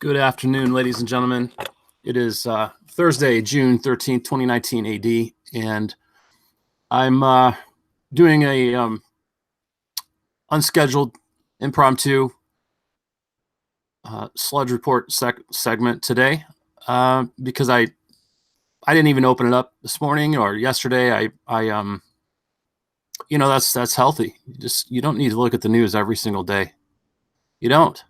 Good afternoon, ladies and gentlemen. It is Thursday, June 13th, 2019 AD, and I'm doing a unscheduled impromptu sludge report segment today because I didn't even open it up this morning or yesterday. That's healthy. You don't need to look at the news every single day. You don't.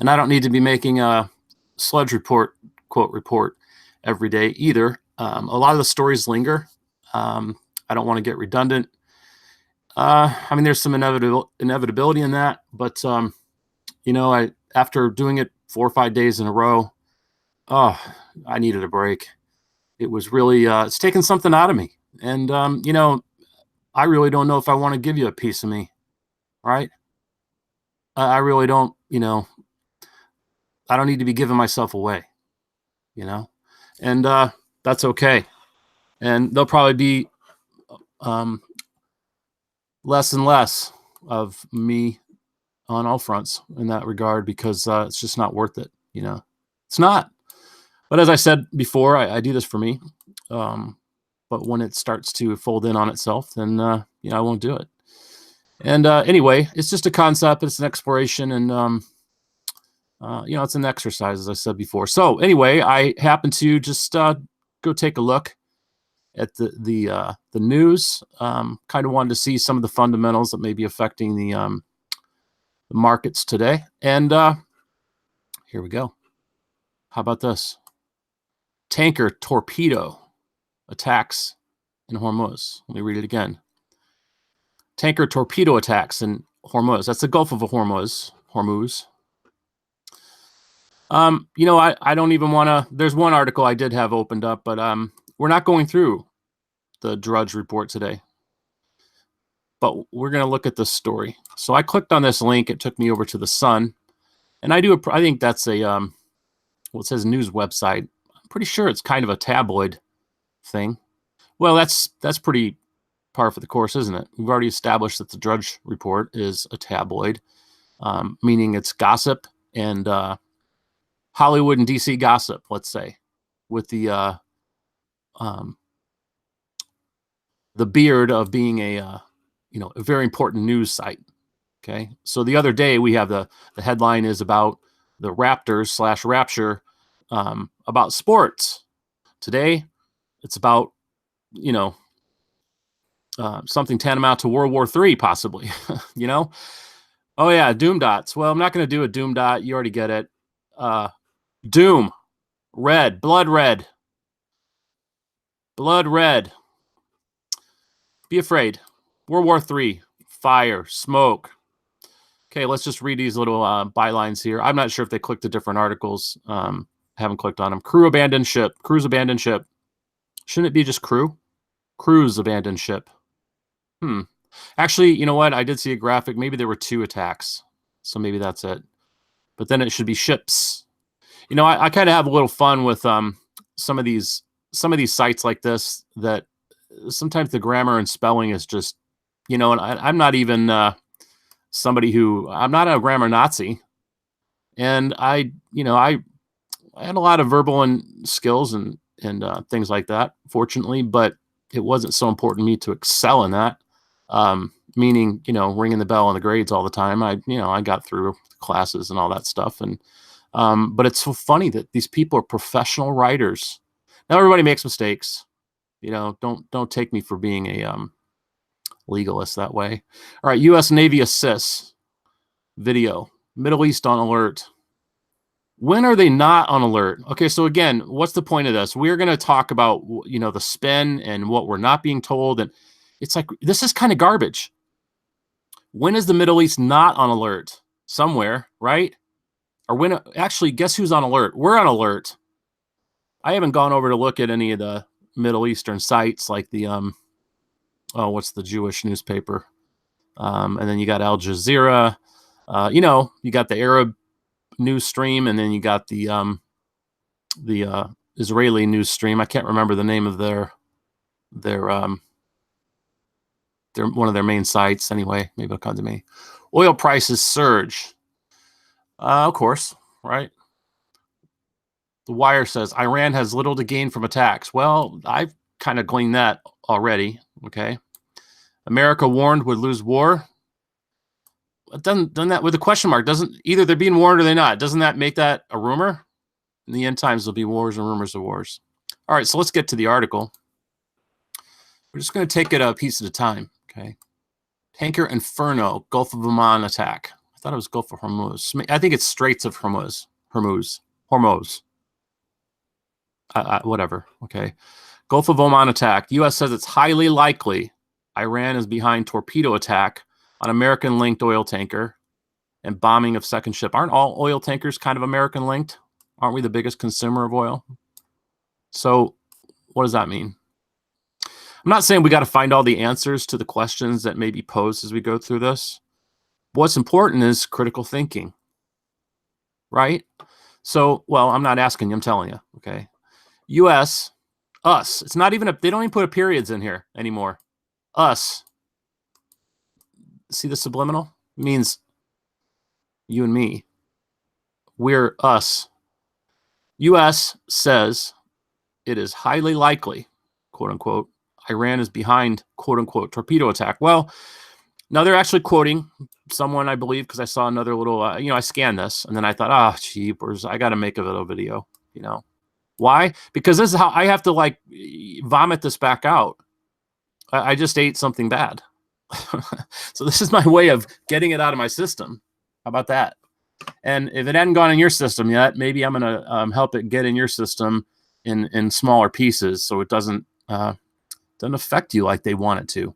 And I don't need to be making a sludge report, quote, report every day either. A lot of the stories linger. I don't want to get redundant. There's some inevitability in that, but after doing it 4 or 5 days in a row, I needed a break. It was really, it's taken something out of me. And, I really don't know if I want to give you a piece of me, right? I really don't, I don't need to be giving myself away, and that's okay. And there'll probably be less and less of me on all fronts in that regard because it's just not worth it. It's not. But as I said before, I do this for me. But when it starts to fold in on itself, then I won't do it. And anyway, it's just a concept. It's an exploration, and it's an exercise, as I said before. So anyway, I happened to just go take a look at the news. Kind of wanted to see some of the fundamentals that may be affecting the markets today. And here we go. How about this? Tanker torpedo attacks in Hormuz. Let me read it again. Tanker torpedo attacks in Hormuz. That's the Gulf of Hormuz. I don't even want to. There's one article I did have opened up, but we're not going through the Drudge report today. But we're going to look at this story. So I clicked on this link. It took me over to the Sun, and I think that's a it says news website. I'm pretty sure it's kind of a tabloid thing. Well, that's pretty par for the course, isn't it? We've already established that the Drudge report is a tabloid, meaning it's gossip and Hollywood and DC gossip, let's say, with the beard of being a very important news site. Okay, so the other day we have the headline is about the Raptors / Rapture, about sports. Today it's about something tantamount to World War III, possibly. Oh yeah, doom dots. Well, I'm not going to do a doom dot. You already get it. Doom, red, blood red. Be afraid. World War III, fire, smoke. Okay, let's just read these little bylines here. I'm not sure if they clicked the different articles. Haven't clicked on them. Crews abandoned ship. Shouldn't it be just crew? Crews abandoned ship. Actually, you know what? I did see a graphic. Maybe there were 2 attacks. So maybe that's it. But then it should be ships. I kind of have a little fun with some of these sites like this, that sometimes the grammar and spelling is just, and I'm not even I'm not a grammar Nazi. And I had a lot of verbal and skills and things like that, fortunately, but it wasn't so important to me to excel in that. Meaning, ringing the bell on the grades all the time. I got through classes and all that stuff. And, but it's so funny that these people are professional writers. Now everybody makes mistakes, don't take me for being a, legalist that way. All right. U.S. Navy assists video, Middle East on alert. When are they not on alert? Okay. So again, what's the point of this? We're going to talk about, the spin and what we're not being told. And it's like, this is kind of garbage. When is the Middle East not on alert? Somewhere, right? Or when, actually, guess who's on alert? We're on alert. I haven't gone over to look at any of the Middle Eastern sites like the, what's the Jewish newspaper? And then you got Al Jazeera, you got the Arab news stream, and then you got the Israeli news stream. I can't remember the name of their one of their main sites. Anyway, maybe it'll come to me. Oil prices surge. Of course, right? The Wire says Iran has little to gain from attacks. Well, I've kind of gleaned that already. Okay. America warned would lose war. Doesn't that with a question mark? Doesn't either they're being warned or they're not? Doesn't that make that a rumor? In the end times, there'll be wars and rumors of wars. All right, so let's get to the article. We're just going to take it a piece at a time. Okay. Tanker Inferno, Gulf of Oman attack. I thought it was Gulf of Hormuz. I think it's Straits of Hormuz. Whatever. Okay. Gulf of Oman attack. U.S. says it's highly likely Iran is behind torpedo attack on American-linked oil tanker and bombing of second ship. Aren't all oil tankers kind of American-linked? Aren't we the biggest consumer of oil? So what does that mean? I'm not saying we got to find all the answers to the questions that may be posed as we go through this. What's important is critical thinking, right? So, well, I'm not asking you, I'm telling you, okay? U.S., us. It's not even they don't even put periods in here anymore. Us. See the subliminal? It means you and me. We're us. U.S. says it is highly likely, quote unquote, Iran is behind, quote unquote, torpedo attack. Well, now they're actually quoting someone, I believe, because I saw another little, I scanned this and then I thought, oh, jeepers, I got to make a little video, Why? Because this is how I have to vomit this back out. I just ate something bad. So this is my way of getting it out of my system. How about that? And if it hadn't gone in your system yet, maybe I'm going to help it get in your system in smaller pieces so it doesn't affect you like they want it to.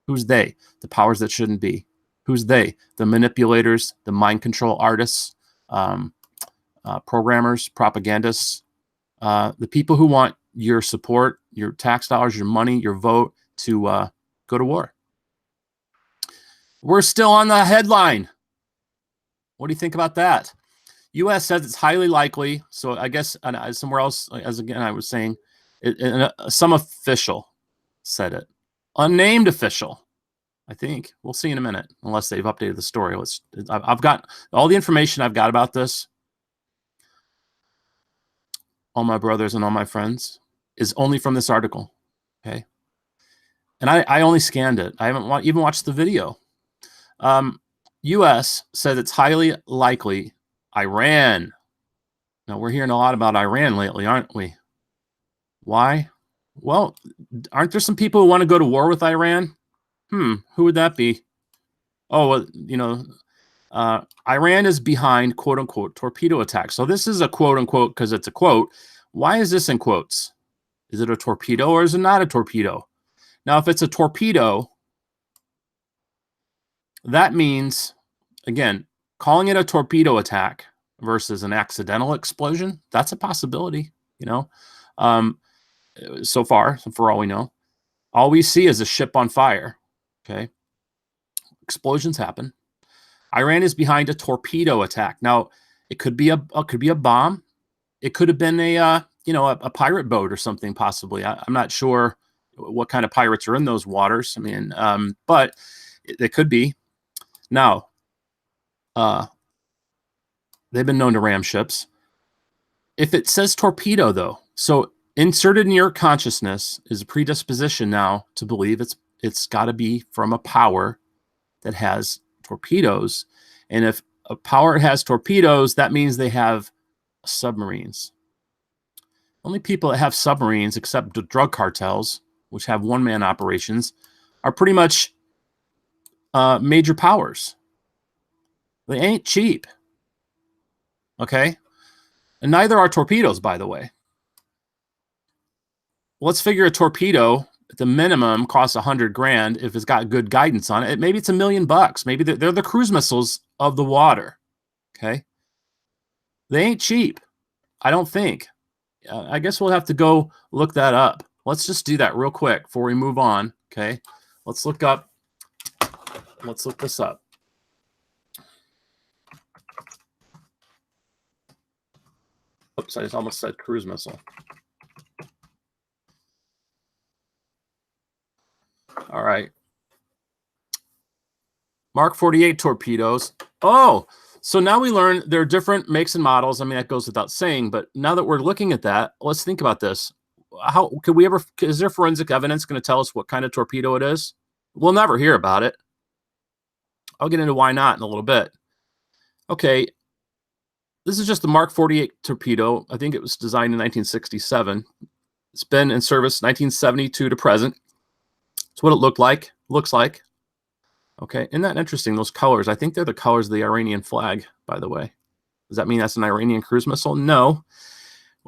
Who's they? The powers that shouldn't be. Who's they? The manipulators, the mind control artists, programmers, propagandists, the people who want your support, your tax dollars, your money, your vote to go to war. We're still on the headline. What do you think about that? U.S. says it's highly likely. So I guess somewhere else, as again I was saying, some official said it. Unnamed official, I think. We'll see in a minute, unless they've updated the story. I've got all the information I've got about this. All my brothers and all my friends is only from this article. Okay. And I only scanned it. I haven't even watched the video. U.S. said it's highly likely Iran. Now, we're hearing a lot about Iran lately, aren't we? Why? Well, aren't there some people who want to go to war with Iran? Who would that be? Oh, Iran is behind, quote unquote, torpedo attack. So this is a quote unquote because it's a quote. Why is this in quotes? Is it a torpedo or is it not a torpedo? Now, if it's a torpedo, that means, again, calling it a torpedo attack versus an accidental explosion, that's a possibility, so far, for all we know. All we see is a ship on fire, okay? Explosions happen. Iran is behind a torpedo attack. Now, it could be a bomb. It could have been a pirate boat or something, possibly. I'm not sure what kind of pirates are in those waters. I mean, but it could be. Now, they've been known to ram ships. If it says torpedo, though, so inserted in your consciousness is a predisposition now to believe it's got to be from a power that has torpedoes. And if a power has torpedoes, that means they have submarines. Only people that have submarines, except the drug cartels, which have one-man operations, are pretty much major powers. They ain't cheap. Okay? And neither are torpedoes, by the way. Let's figure a torpedo at the minimum costs $100,000 if it's got good guidance on it. Maybe it's $1 million. Maybe they're the cruise missiles of the water. Okay? They ain't cheap. I don't think. I guess we'll have to go look that up. Let's just do that real quick before we move on. Okay? Let's look this up. Oops, I just almost said cruise missile. All right. Mark 48 torpedoes. Oh, So now we learn there are different makes and models. I mean, that goes without saying, but now that we're looking at that, let's think about this. How could we ever, is there forensic evidence going to tell us what kind of torpedo it is? We'll never hear about it. I'll get into why not in a little bit. Okay, this is just the Mark 48 torpedo. I think it was designed in 1967. It's been in service 1972 to present. It's what it looks like. Okay, isn't that interesting? Those colors, I think they're the colors of the Iranian flag, by the way. Does that mean that's an Iranian cruise missile? No.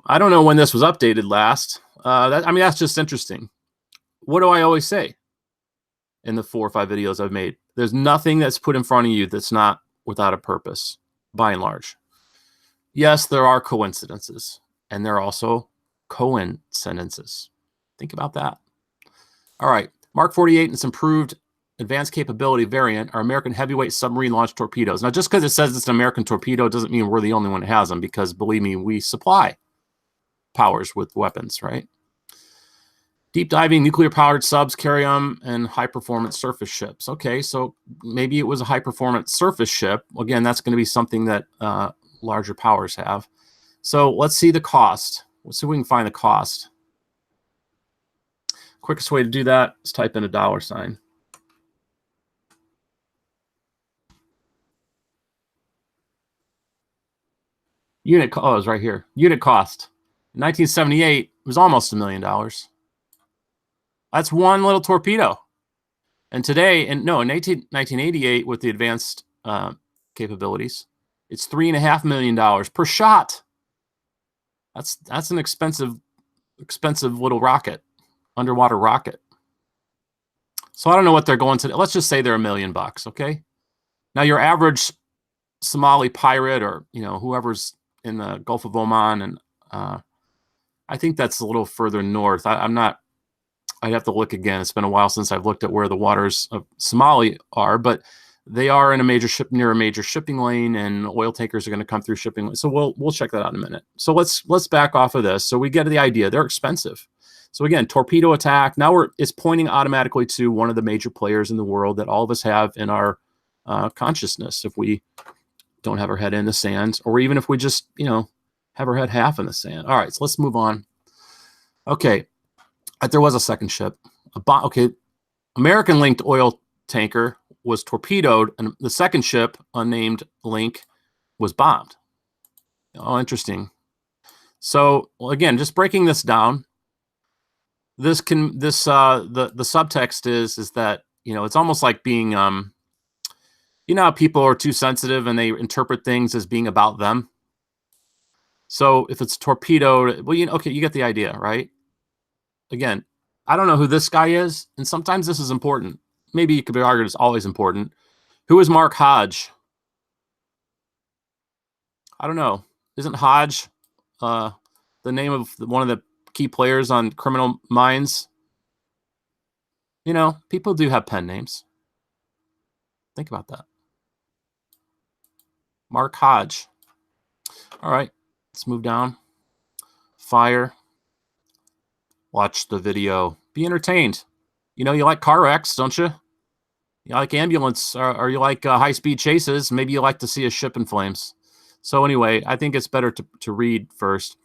I don't know when this was updated last. I mean, that's just interesting. What do I always say in the 4 or 5 videos I've made? There's nothing that's put in front of you that's not without a purpose, by and large. Yes, there are coincidences, and there are also coincidences. Think about that. All right, Mark 48 and its improved advanced capability variant are American heavyweight submarine launched torpedoes. Now, just because it says it's an American torpedo doesn't mean we're the only one that has them, because believe me, we supply powers with weapons, right? Deep diving nuclear powered subs carry them, and high performance surface ships. Okay, so maybe it was a high performance surface ship. Again, that's going to be something that larger powers have. So let's see the cost. Let's see if we can find the cost. Quickest way to do that is type in a $. Unit, oh, it's right here. Unit cost. In 1978, it was almost $1 million. That's one little torpedo. And today, in 1988, with the advanced capabilities, it's $3.5 million per shot. That's an expensive little rocket, underwater rocket. So I don't know what they're going to. Let's just say they're $1 million, okay? Now your average Somali pirate, or whoever's in the Gulf of Oman, and I think that's a little further north. I'm not. I'd have to look again. It's been a while since I've looked at where the waters of Somali are, but they are in a major ship near a major shipping lane, and oil tankers are going to come through shipping lane. So we'll check that out in a minute. So let's back off of this. So we get the idea. They're expensive. So again, torpedo attack. Now it's pointing automatically to one of the major players in the world that all of us have in our consciousness. If we don't have our head in the sand, or even if we just have our head half in the sand. All right, so let's move on. Okay, there was a second ship. Okay, American linked oil tanker was torpedoed, and the second ship, unnamed link, was bombed. Oh, interesting. So again, just breaking this down, the subtext is that it's almost like being how people are too sensitive and they interpret things as being about them. So if it's torpedoed, well, okay, you get the idea, right? Again, I don't know who this guy is, and sometimes this is important. Maybe it could be argued it's always important. Who is Mark Hodge? I don't know. Isn't Hodge the name of one of the key players on Criminal Minds? People do have pen names. Think about that. Mark Hodge. All right, let's move down. Fire. Watch the video. Be entertained. You like car wrecks, don't you? You like ambulance, or you like high-speed chases. Maybe you like to see a ship in flames. So anyway, I think it's better to read first.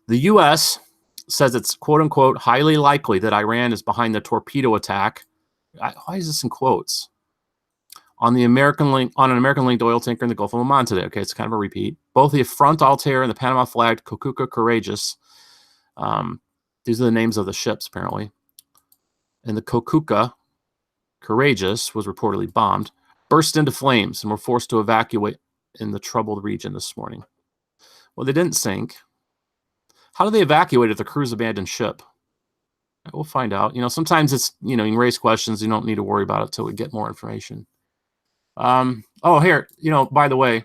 The U.S. says it's quote-unquote highly likely that Iran is behind the torpedo attack. Why is this in quotes? On an American-linked oil tanker in the Gulf of Oman today. Okay, it's kind of a repeat. Both the Front Altair and the Panama-flagged Kokuka Courageous. These are the names of the ships, apparently. And the Kokuka Courageous was reportedly bombed, burst into flames, and were forced to evacuate in the troubled region this morning. Well, they didn't sink. How do they evacuate if the crew's abandoned ship? We'll find out. Sometimes it's, you can raise questions. You don't need to worry about it until we get more information. Oh, here, by the way,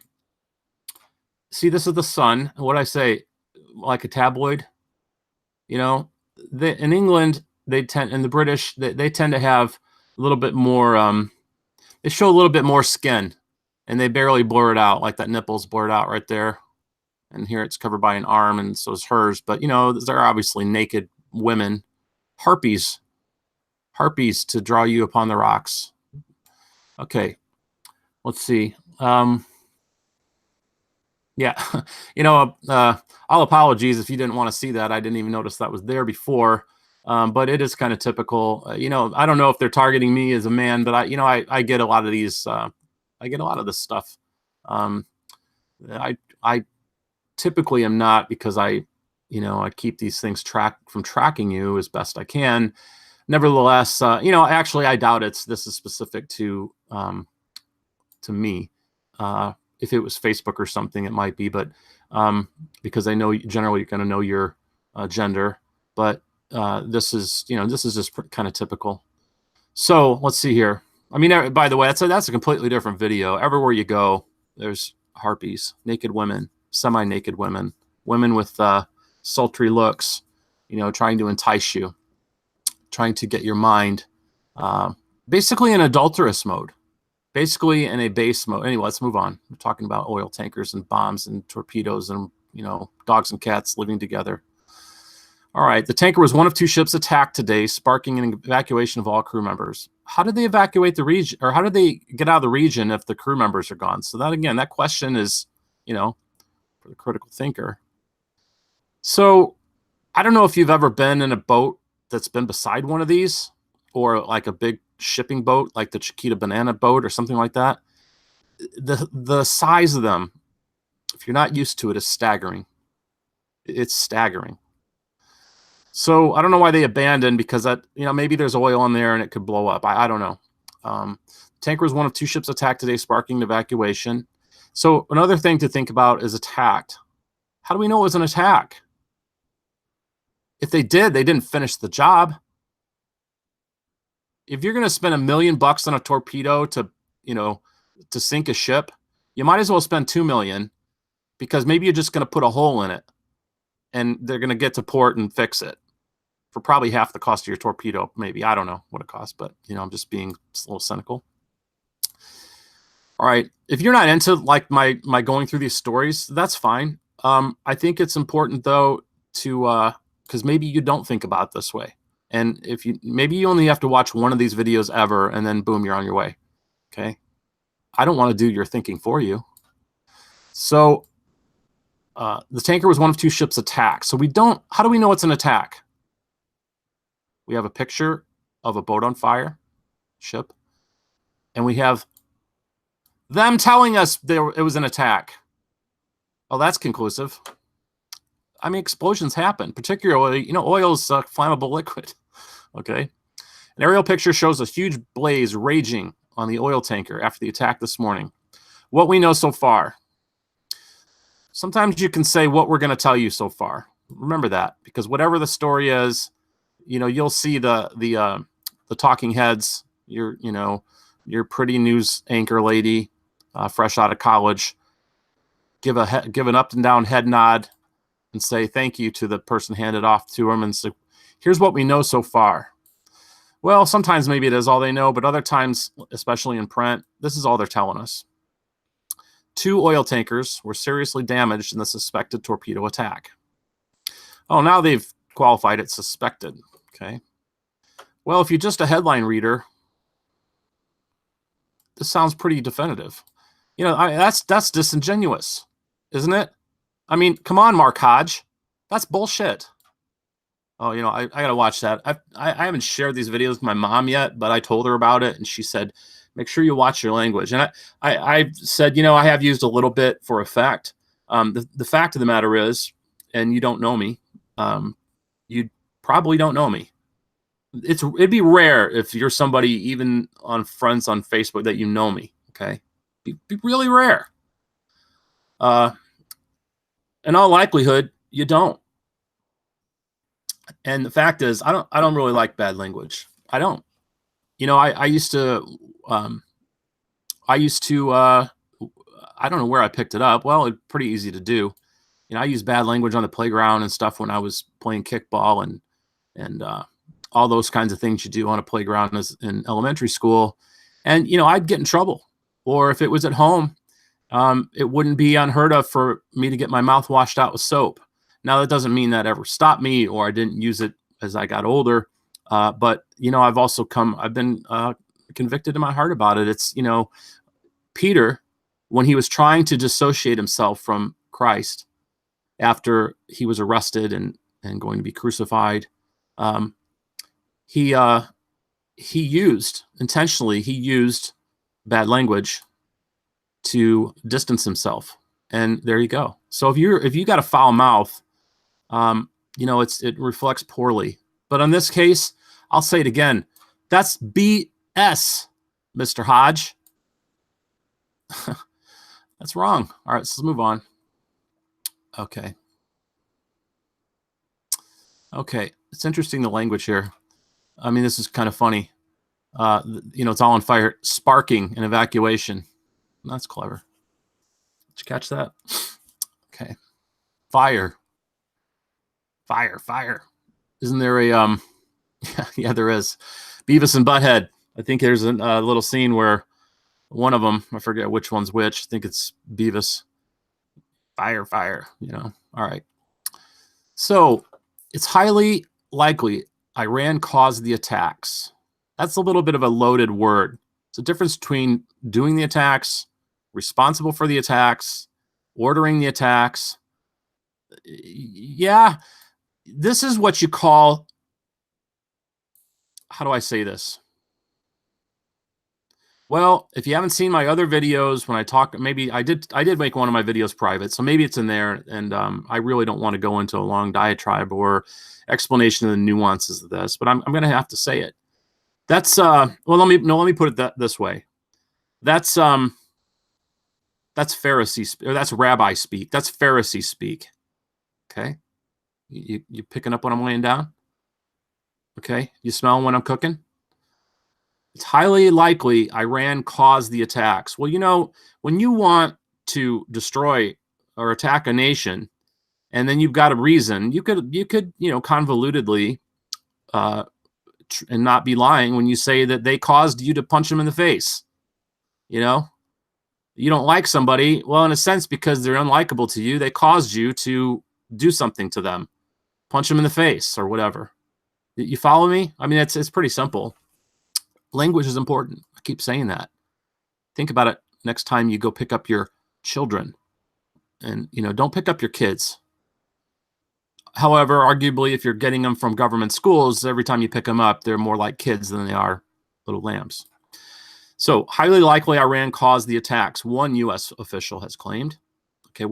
see, this is the Sun. What I say, like a tabloid, in England, and the British, they tend to have a little bit more, they show a little bit more skin, and they barely blur it out, like that nipple's blurred out right there. And here it's covered by an arm, and so is hers. But, they're obviously naked women. Harpies to draw you upon the rocks. Okay, let's see. Yeah. You know, all apologies if you didn't want to see that. I didn't even notice that was there before. But it is kind of typical. You know, I don't know if they're targeting me as a man, but I get a lot of these. I get a lot of this stuff. Um, I typically am not, because I keep these things from tracking you as best I can. Nevertheless, actually, I doubt this is specific to me. If it was Facebook or something, it might be, but because I know generally you're going to know your gender, but this is just kind of typical. So let's see here. I mean, by the way, that's a completely different video. Everywhere you go, there's harpies, naked women, semi-naked women, women with sultry looks, trying to entice you, trying to get your mind, basically in adulterous mode, basically in a base mode. Anyway, let's move on. We're talking about oil tankers and bombs and torpedoes and, dogs and cats living together. All right. The tanker was one of 2 ships attacked today, sparking an evacuation of all crew members. How did they evacuate the region, or how did they get out of the region if the crew members are gone? So that question is, for the critical thinker. So I don't know if you've ever been in a boat that's been beside one of these, or like a big shipping boat, like the Chiquita Banana boat or something like that. The size of them, if you're not used to it, is staggering. It's staggering. So I don't know why they abandoned, because maybe there's oil in there and it could blow up. I don't know. Tanker was one of 2 ships attacked today, sparking an evacuation. So another thing to think about is attacked. How do we know it was an attack? If they didn't finish the job. If you're going to spend $1 million on a torpedo to sink a ship, you might as well spend $2 million, because maybe you're just going to put a hole in it and they're going to get to port and fix it for probably half the cost of your torpedo. Maybe, I don't know what it costs, but I'm just being a little cynical. All right. If you're not into like my going through these stories, that's fine. I think it's important though to, because maybe you don't think about it this way. And maybe you only have to watch one of these videos ever, and then boom, you're on your way. Okay. I don't want to do your thinking for you. So the tanker was one of 2 ships attacked. So how do we know it's an attack? We have a picture of a boat on fire, ship, and we have them telling us it was an attack. Oh, that's conclusive. I mean, explosions happen, particularly, oil is a flammable liquid. Okay. An aerial picture shows a huge blaze raging on the oil tanker after the attack this morning. What we know so far. Sometimes you can say what we're going to tell you so far. Remember that, because whatever the story is, you'll see the talking heads, your pretty news anchor lady, fresh out of college, give an up and down head nod and say thank you to the person handed off to them, and say, here's what we know so far. Well, sometimes maybe it is all they know, but other times, especially in print, this is all they're telling us. 2 oil tankers were seriously damaged in the suspected torpedo attack. Oh, now they've qualified it suspected. Okay. Well, if you're just a headline reader, this sounds pretty definitive. That's disingenuous, isn't it? I mean, come on, Mark Hodge. That's bullshit. Oh, I got to watch that. I haven't shared these videos with my mom yet, but I told her about it, and she said, make sure you watch your language. And I said, I have used a little bit for effect. The fact of the matter is, and you don't know me, you probably don't know me. It'd be rare if you're somebody, even on friends on Facebook, that you know me. Okay. Be really rare. In all likelihood, you don't. And the fact is, I don't really like bad language. I don't. I used to I don't know where I picked it up. Well, it's pretty easy to do. I used bad language on the playground and stuff when I was playing kickball and all those kinds of things you do on a playground in elementary school. And, I'd get in trouble. Or if it was at home, it wouldn't be unheard of for me to get my mouth washed out with soap. Now, that doesn't mean that ever stopped me, or I didn't use it as I got older. But, I've been convicted in my heart about it. It's, Peter, when he was trying to dissociate himself from Christ after he was arrested and going to be crucified. He intentionally used bad language to distance himself, and there you go. So if you got a foul mouth, it reflects poorly. But in this case, I'll say it again. That's BS, Mr. Hodge. That's wrong. All right, so let's move on. Okay. It's interesting, the language here. I mean, this is kind of funny. It's all on fire. Sparking and evacuation. That's clever. Did you catch that? Okay. Fire. Isn't there a yeah, there is. Beavis and Butthead. I think there's a little scene where one of them, I forget which one's which. I think it's Beavis. Fire. All right. So it's highly likely Iran caused the attacks. That's a little bit of a loaded word. It's a difference between doing the attacks, responsible for the attacks, ordering the attacks. Yeah, this is what you call, how do I say this? Well, if you haven't seen my other videos, when I talk, maybe I did make one of my videos private, so maybe it's in there, and I really don't want to go into a long diatribe or explanation of the nuances of this, but I'm going to have to say it. That's well, let me put it this way. That's Pharisee, or that's rabbi speak. That's Pharisee speak. Okay, you picking up what I'm laying down? Okay, you smell when I'm cooking? It's highly likely Iran caused the attacks. Well, when you want to destroy or attack a nation, and then you've got a reason, you could convolutedly and not be lying when you say that they caused you to punch them in the face. You don't like somebody, well, in a sense, because they're unlikable to you, they caused you to do something to them, punch them in the face or whatever. You follow me? I mean, it's pretty simple. Language is important. I keep saying that. Think about it next time you go pick up your children, and don't pick up your kids. However, arguably, if you're getting them from government schools, every time you pick them up, they're more like kids than they are little lambs. So highly likely Iran caused the attacks, one U.S. official has claimed. Okay,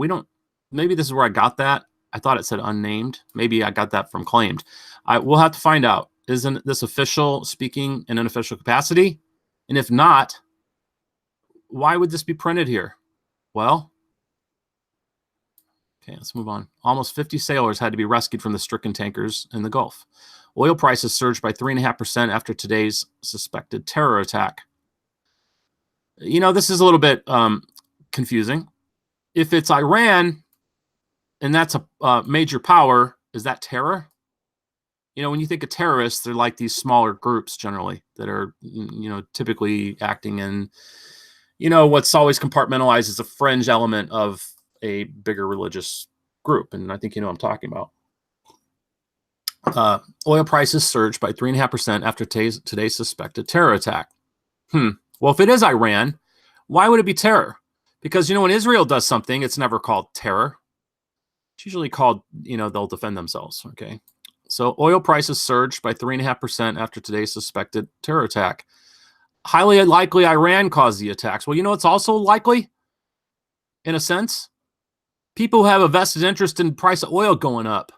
maybe this is where I got that. I thought it said unnamed. Maybe I got that from claimed. We'll have to find out. Isn't this official speaking in an official capacity? And if not, why would this be printed here? Well, okay, let's move on. Almost 50 sailors had to be rescued from the stricken tankers in the Gulf. Oil prices surged by 3.5% after today's suspected terror attack. This is a little bit confusing. If it's Iran and that's a major power, is that terror? When you think of terrorists, they're like these smaller groups generally that are, typically acting in, what's always compartmentalized as a fringe element of a bigger religious group. And I think you know what I'm talking about. Oil prices surged by 3.5% after today's suspected terror attack. Well, if it is Iran, why would it be terror? Because, when Israel does something, it's never called terror. It's usually called, they'll defend themselves. Okay. So oil prices surged by 3.5% after today's suspected terror attack. Highly likely Iran caused the attacks. Well, it's also likely, in a sense, people who have a vested interest in the price of oil going up.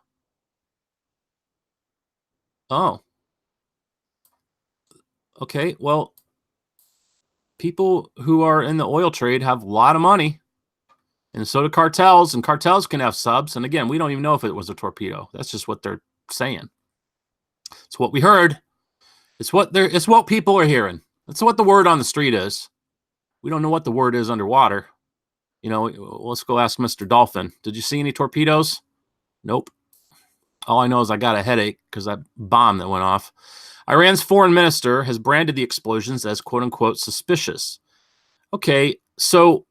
Oh. Okay, well, people who are in the oil trade have a lot of money. And so do cartels, and cartels can have subs. And again, we don't even know if it was a torpedo. That's just what they're saying. It's what we heard. It's what people are hearing. That's what the word on the street is. We don't know what the word is underwater. Let's go ask Mr. Dolphin. Did you see any torpedoes? Nope. All I know is I got a headache because that bomb that went off. Iran's foreign minister has branded the explosions as quote unquote suspicious. Okay, so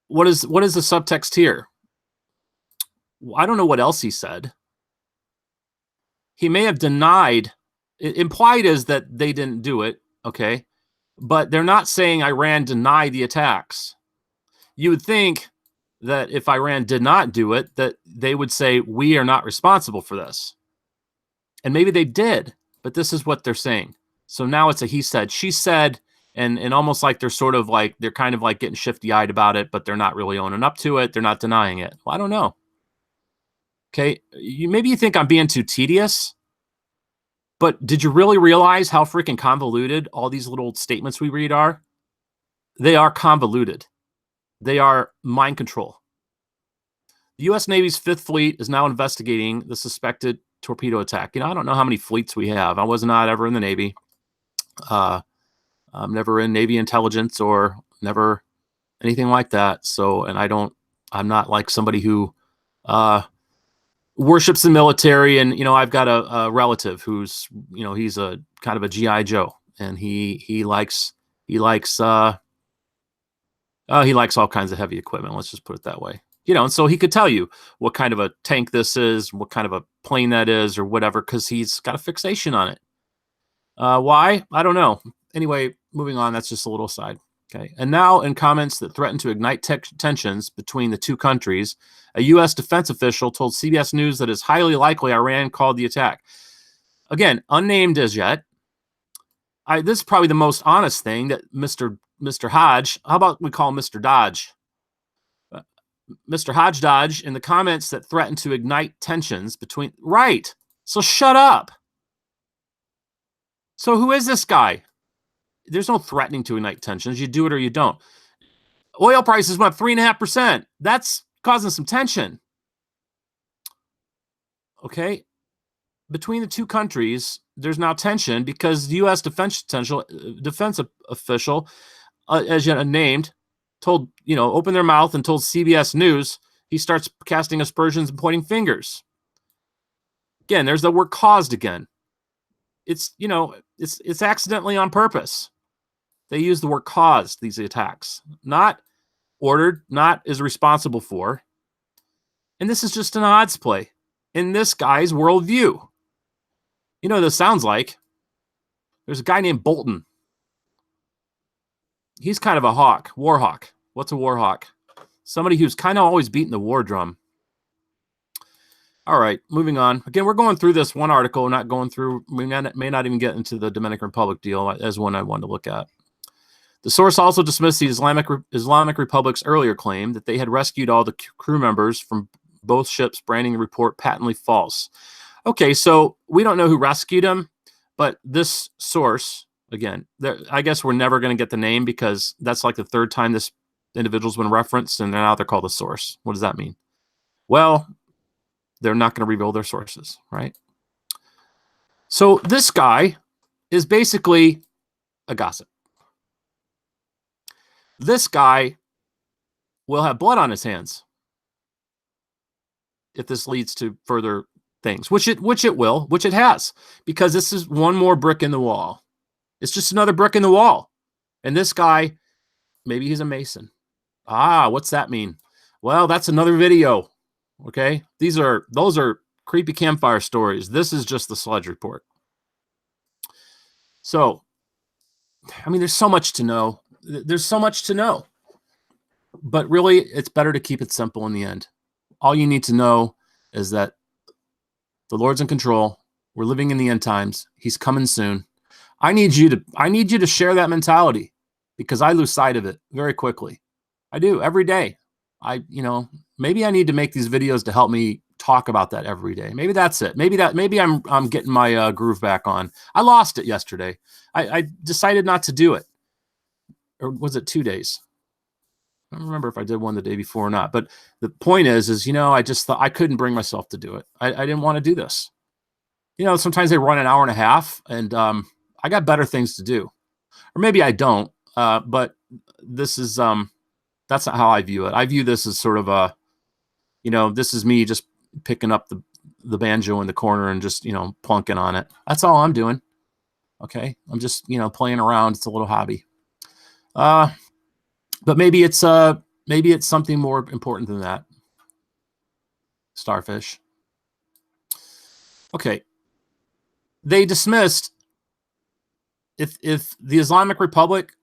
what is the subtext here? I don't know what else he said. He may have denied. Implied is that they didn't do it, okay? But they're not saying Iran denied the attacks. You would think that if Iran did not do it, that they would say, we are not responsible for this. And maybe they did, but this is what they're saying. So now it's a he said, she said, and almost like they're kind of like getting shifty-eyed about it, but they're not really owning up to it. They're not denying it. Well, I don't know. Okay, maybe you think I'm being too tedious, but did you really realize how freaking convoluted all these little statements we read are? They are convoluted. They are mind control. The U.S. Navy's Fifth Fleet is now investigating the suspected torpedo attack. I don't know how many fleets we have. I was not ever in the Navy. I'm never in Navy intelligence or never anything like that. So, and I'm not like somebody who worships the military. And, I've got a relative who's, he's a kind of a GI Joe, and he likes all kinds of heavy equipment. Let's just put it that way. And so he could tell you what kind of a tank this is, what kind of a plane that is, or whatever, because he's got a fixation on it. Why? I don't know. Anyway, moving on. That's just a little aside. Okay. And now, in comments that threaten to ignite tensions between the two countries, a U.S. defense official told CBS News that it's highly likely Iran called the attack. Again, unnamed as yet. This is probably the most honest thing that Mr. Hodge, how about we call Mr. Dodge? Mr. Hodge Dodge, in the comments that threaten to ignite tensions between... Right. So shut up. So who is this guy? There's no threatening to ignite tensions. You do it or you don't. Oil prices went up 3.5%. That's causing some tension. Okay. Between the two countries, there's now tension because the U.S. defense official, as yet unnamed, told, opened their mouth and told CBS News he starts casting aspersions and pointing fingers. Again, there's the word caused again. It's, it's accidentally on purpose. They use the word caused, these attacks, not ordered, not is responsible for. And this is just an odds play in this guy's worldview. You know what this sounds like? There's a guy named Bolton. He's kind of a hawk, war hawk. What's a war hawk? Somebody who's kind of always beating the war drum. All right, moving on. Again, we're going through this one article, not going through, we may not even get into the Dominican Republic deal as one I wanted to look at. The source also dismissed the Islamic Republic's earlier claim that they had rescued all the crew members from both ships, branding the report patently false. Okay, so we don't know who rescued him, but this source, again, I guess we're never going to get the name because that's like the third time this individual's been referenced, and now they're called the source. What does that mean? Well, they're not going to reveal their sources, right? So this guy is basically a gossip. This guy will have blood on his hands if this leads to further things, which it will, which it has, because this is one more brick in the wall. It's just another brick in the wall. And this guy, maybe he's a Mason. What's that mean? Well, that's another video. Okay. Those are creepy campfire stories. This is just the Sludge report. So, I mean, there's so much to know. There's so much to know. But really, it's better to keep it simple in the end. All you need to know is that the Lord's in control. We're living in the end times. He's coming soon. I need you to share that mentality, because I lose sight of it very quickly. I do every day. Maybe I need to make these videos to help me talk about that every day. Maybe that's it. Maybe I'm getting my groove back on. I lost it yesterday. I decided not to do it. Or was it 2 days? I don't remember if I did one the day before or not. But the point is I just thought I couldn't bring myself to do it. I didn't want to do this. Sometimes they run an hour and a half, and I got better things to do. Or maybe I don't. But this is that's not how I view it. I view this as sort of a, this is me just picking up the banjo in the corner and just, plunking on it. That's all I'm doing. Okay. I'm just, playing around. It's a little hobby. But maybe it's something more important than that. Starfish. Okay. They dismissed, if the Islamic Republic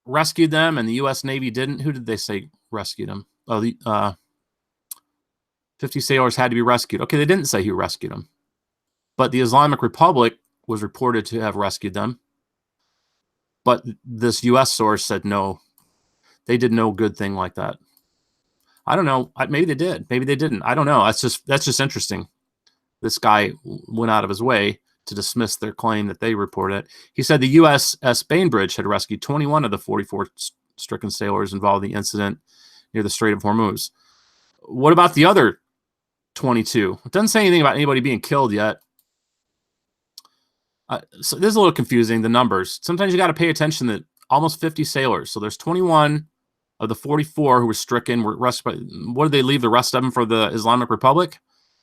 rescued them and the U.S. Navy didn't, who did they say rescued them? 50 sailors had to be rescued. Okay, they didn't say who rescued them, but the Islamic Republic was reported to have rescued them. But this U.S. source said no, they did no good thing like that. I don't know. Maybe they did. Maybe they didn't. I don't know. That's just interesting. This guy went out of his way to dismiss their claim that they reported it. He said the USS Bainbridge had rescued 21 of the 44 stricken sailors involved in the incident near the Strait of Hormuz. What about the other 22? It doesn't say anything about anybody being killed yet. So this is a little confusing, the numbers. Sometimes you got to pay attention that almost 50 sailors. So there's 21 of the 44 who were stricken. Were rescued. What did they leave the rest of them for the Islamic Republic?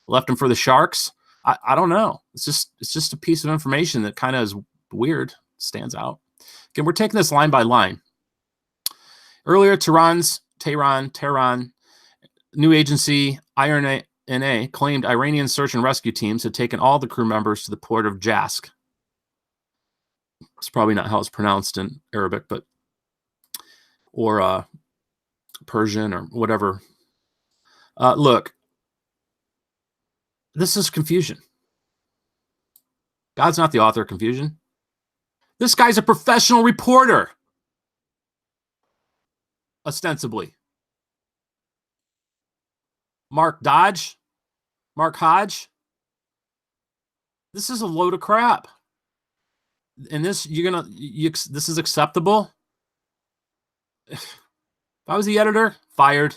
Left them for the sharks? I don't know. It's just a piece of information that kind of is weird, stands out. Again, we're taking this line by line. Earlier, Tehran, new agency, IRNA, claimed Iranian search and rescue teams had taken all the crew members to the port of Jask. It's probably not how it's pronounced in Arabic, but or Persian or whatever. Look, this is confusion. God's not the author of confusion. This guy's a professional reporter, ostensibly. Mark Hodge. This is a load of crap. And this, this is acceptable? If I was the editor, fired.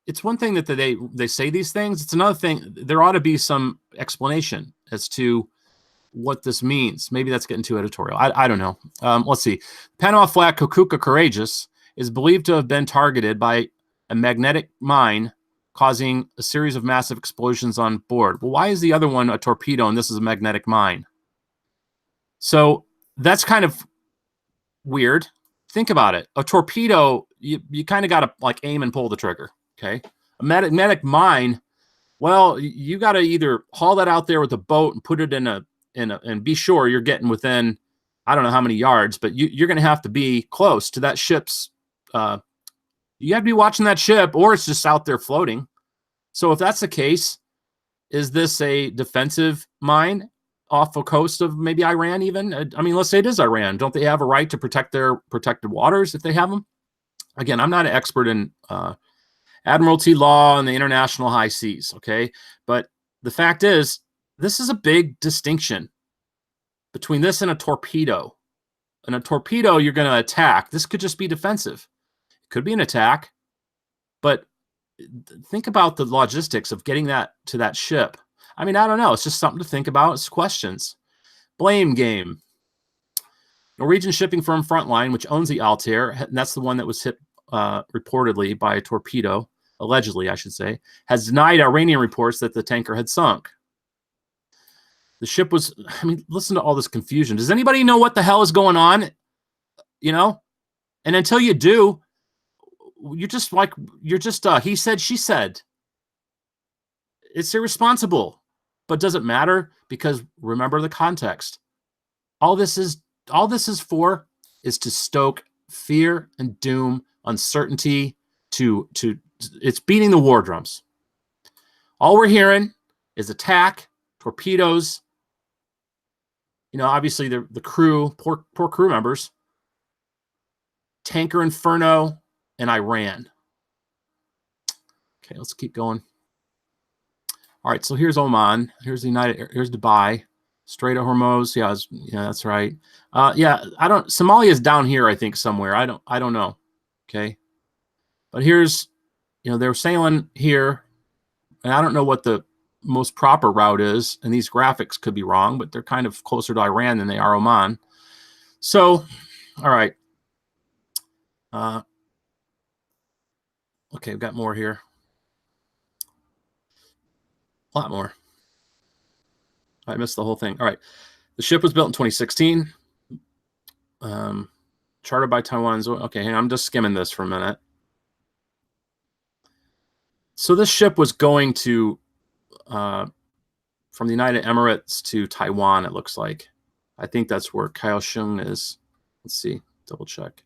It's one thing that they say these things. It's another thing. There ought to be some explanation as to what this means. Maybe that's getting too editorial. I don't know. Let's see. Panama flag Kokuka Courageous is believed to have been targeted by a magnetic mine, causing a series of massive explosions on board. Well, why is the other one a torpedo and this is a magnetic mine? So that's kind of weird. Think about it. A torpedo, you kind of got to like aim and pull the trigger. Okay. A magnetic mine, well, you got to either haul that out there with a boat and put it and be sure you're getting within, I don't know how many yards, but you're going to have to be close to that ship's, you have to be watching that ship, or it's just out there floating. So if that's the case, is this a defensive mine off the coast of maybe Iran even? I mean, let's say it is Iran. Don't they have a right to protect their protected waters if they have them? Again, I'm not an expert in admiralty law and the international high seas, okay? But the fact is, this is a big distinction between this and a torpedo. And a torpedo, you're going to attack. This could just be defensive. It could be an attack, but think about the logistics of getting that to that ship. I mean, I don't know. It's just something to think about. It's questions. Blame game. Norwegian shipping firm Frontline, which owns the Altair, and that's the one that was hit reportedly by a torpedo, allegedly, I should say, has denied Iranian reports that the tanker had sunk. The ship was, I mean, listen to all this confusion. Does anybody know what the hell is going on? You know? And until you do, you're just he said, she said. It's irresponsible. But does it matter? Because remember the context. All this is for is to stoke fear and doom, uncertainty, it's beating the war drums. All we're hearing is attack, torpedoes. You know, obviously the crew, poor crew members, tanker inferno, and Iran. Okay, let's keep going. All right, so here's Oman. Here's here's Dubai. Strait of Hormuz. Yeah, that's right. Somalia is down here, I think, somewhere. I don't know. Okay. But here's, they're sailing here, and I don't know what the most proper route is, and these graphics could be wrong, but they're kind of closer to Iran than they are Oman. So, all right. Okay, we've got more here. A lot more. I missed the whole thing. All right. The ship was built in 2016. Chartered by Taiwan's. Okay, hang on, I'm just skimming this for a minute. So this ship was going to from the United Emirates to Taiwan, it looks like. I think that's where Kaohsiung is. Let's see. Double check.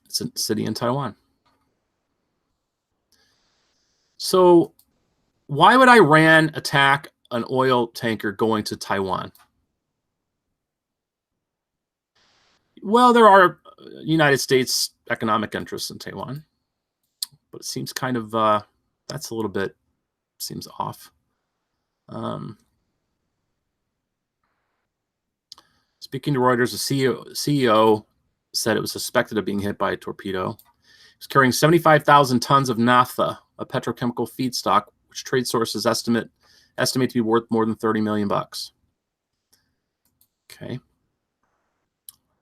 It's a city in Taiwan. So why would Iran attack an oil tanker going to Taiwan? Well, there are United States economic interests in Taiwan, but it seems kind of, that's a little bit, seems off. Speaking to Reuters, the CEO said it was suspected of being hit by a torpedo. It was carrying 75,000 tons of naphtha, a petrochemical feedstock, which trade sources estimate to be worth more than $30 million. Okay.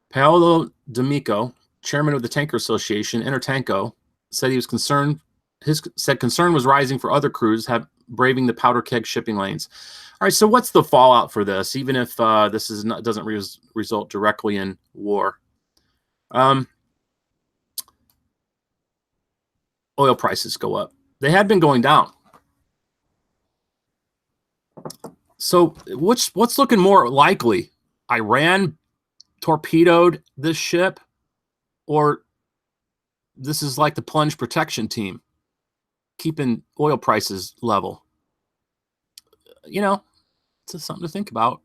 Paolo D'Amico, chairman of the Tanker Association, Intertanko, said he was concerned. Said concern was rising for other crews braving the powder keg shipping lanes. All right, so what's the fallout for this? Even if this doesn't result directly in war, oil prices go up. They had been going down. So what's looking more likely? Iran torpedoed this ship, or this is like the plunge protection team keeping oil prices level? You know, it's something to think about.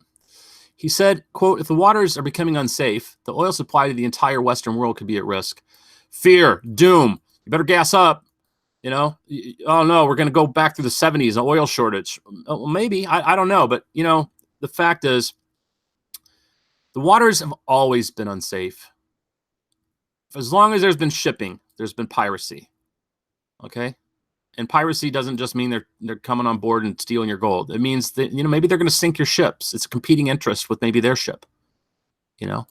He said, quote, if the waters are becoming unsafe, the oil supply to the entire Western world could be at risk. Fear, doom, you better gas up. You know, oh no, we're going to go back through the 70s, an oil shortage. Well, maybe, I don't know. But, you know, the fact is, the waters have always been unsafe. As long as there's been shipping, there's been piracy. Okay? And piracy doesn't just mean they're coming on board and stealing your gold. It means that, you know, maybe they're going to sink your ships. It's a competing interest with maybe their ship. You know?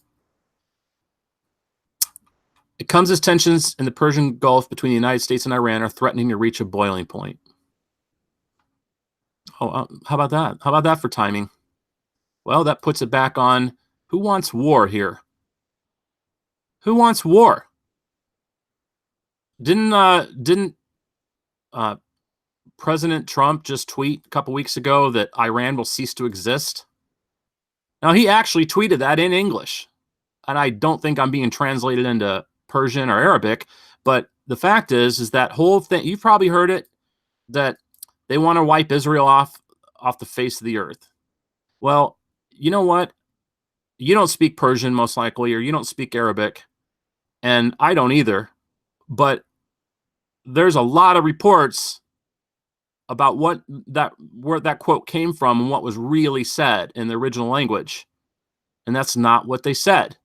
It comes as tensions in the Persian Gulf between the United States and Iran are threatening to reach a boiling point. Oh, how about that? How about that for timing? Well, that puts it back on who wants war here? Who wants war? Didn't President Trump just tweet a couple weeks ago that Iran will cease to exist? Now, he actually tweeted that in English, and I don't think I'm being translated into Persian or Arabic, but the fact is that whole thing, you've probably heard it, that they want to wipe Israel off the face of the earth. Well, you know what? You don't speak Persian, most likely, or you don't speak Arabic, and I don't either, but there's a lot of reports about where that quote came from and what was really said in the original language. And that's not what they said.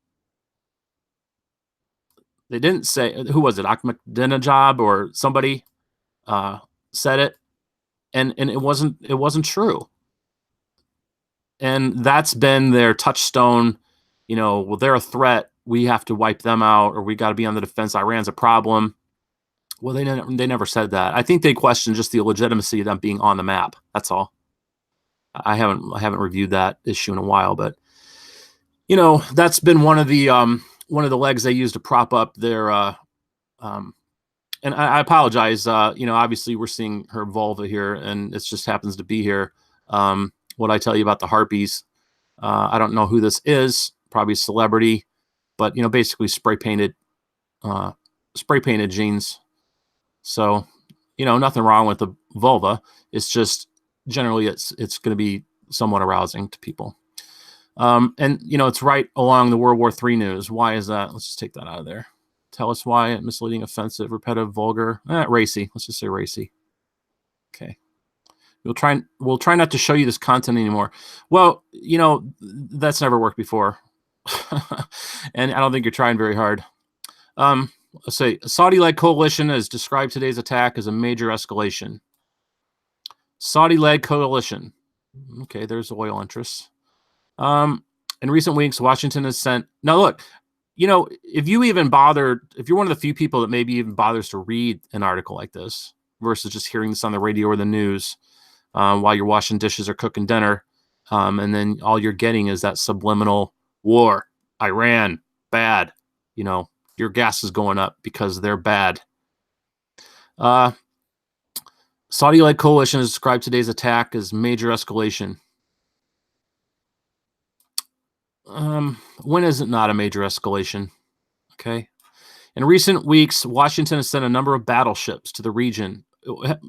They didn't say, who was it? Ahmadinejad or somebody said it. And it wasn't true. And that's been their touchstone, you know, well, they're a threat. We have to wipe them out, or we got to be on the defense. Iran's a problem. Well, they never said that. I think they questioned just the legitimacy of them being on the map. That's all. I haven't reviewed that issue in a while, but you know, that's been one of the legs they use to prop up their and I apologize. You know, obviously we're seeing her vulva here, and it just happens to be here. What I tell you about the harpies, I don't know who this is. Probably a celebrity, but you know, basically spray painted jeans. So, you know, nothing wrong with the vulva. It's just generally it's going to be somewhat arousing to people. And you know, it's right along the World War III news. Why is that? Let's just take that out of there. Tell us why. Misleading, offensive, repetitive, vulgar, racy. Let's just say racy. Okay. We'll try not to show you this content anymore. Well, you know, that's never worked before. And I don't think you're trying very hard. Let's say a Saudi-led coalition has described today's attack as a major escalation. Saudi-led coalition. Okay, there's oil interests. In recent weeks, Washington has sent. Now, look, you know, if you're one of the few people that maybe even bothers to read an article like this versus just hearing this on the radio or the news while you're washing dishes or cooking dinner, and then all you're getting is that subliminal war, Iran, bad, you know, your gas is going up because they're bad. Saudi-led coalition has described today's attack as major escalation. When is it not a major escalation? Okay. In recent weeks, Washington has sent a number of battleships to the region.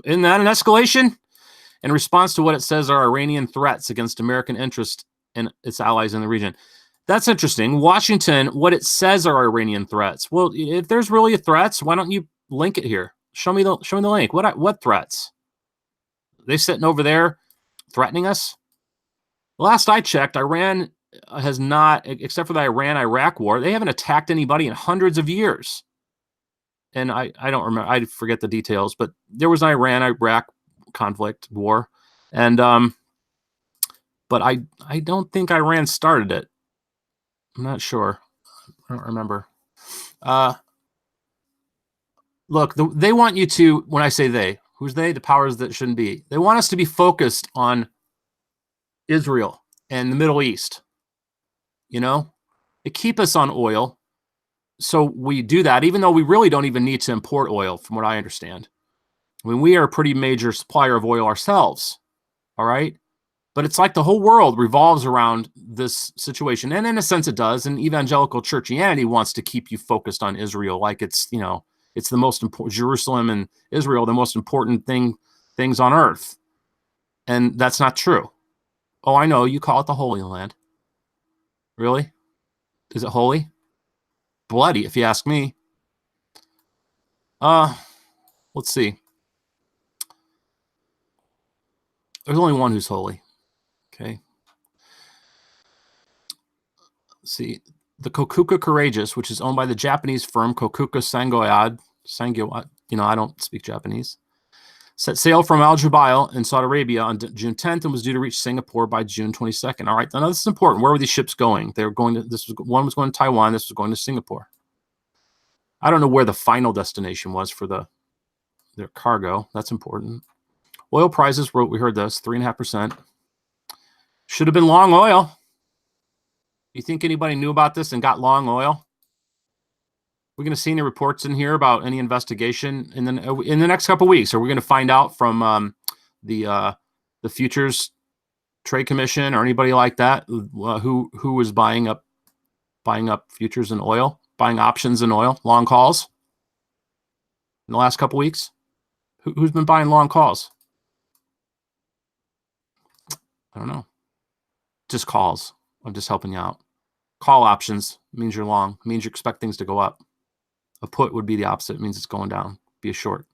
Isn't that an escalation? In response to what it says are Iranian threats against American interests and its allies in the region. That's interesting. Washington, what it says are Iranian threats. Well, if there's really threats, why don't you link it here? Show me the link. What threats? They sitting over there threatening us? Last I checked, Iran has not, except for the Iran-Iraq war, they haven't attacked anybody in hundreds of years. And I don't remember, I forget the details, but there was an Iran-Iraq conflict war, and but I don't think Iran started it. I'm not sure. I don't remember. Look, they want you to, when I say they, who's they? The powers that shouldn't be. They want us to be focused on Israel and the Middle East. You know, they keep us on oil. So we do that, even though we really don't even need to import oil, from what I understand. I mean, we are a pretty major supplier of oil ourselves. All right. But it's like the whole world revolves around this situation. And in a sense, it does. And evangelical churchianity wants to keep you focused on Israel, like it's, you know, it's the most important, Jerusalem and Israel, the most important things on earth. And that's not true. Oh, I know. You call it the Holy Land. Really? Is it holy? Bloody, if you ask me. Let's see. There's only one who's holy. Okay. Let's see. The Kokuka Courageous, which is owned by the Japanese firm Kokuka Sangoyad, you know, I don't speak Japanese, set sail from Al Jubail in Saudi Arabia on June 10th and was due to reach Singapore by June 22nd. All right, now this is important. Where were these ships going? They were going to, one was going to Taiwan, this was going to Singapore. I don't know where the final destination was for their cargo. That's important. Oil prices, we heard this, 3.5%. Should have been long oil. You think anybody knew about this and got long oil? We're going to see any reports in here about any investigation in the next couple of weeks. Are we going to find out from the Futures Trade Commission or anybody like that who was buying up futures in oil, buying options in oil, long calls in the last couple of weeks? Who's been buying long calls? I don't know. Just calls. I'm just helping you out. Call options means you're long. It means you expect things to go up. A put would be the opposite. It means it's going down. Be a short.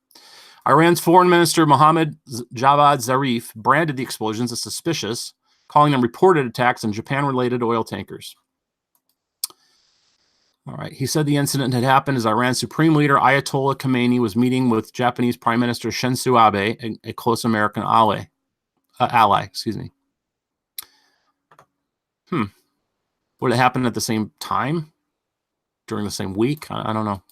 Iran's foreign minister Mohammad Javad Zarif branded the explosions as suspicious, calling them reported attacks on Japan-related oil tankers. All right. He said the incident had happened as Iran's supreme leader Ayatollah Khamenei was meeting with Japanese Prime Minister Shinzo Abe, a close American ally. Excuse me. Would it happen at the same time? During the same week? I don't know.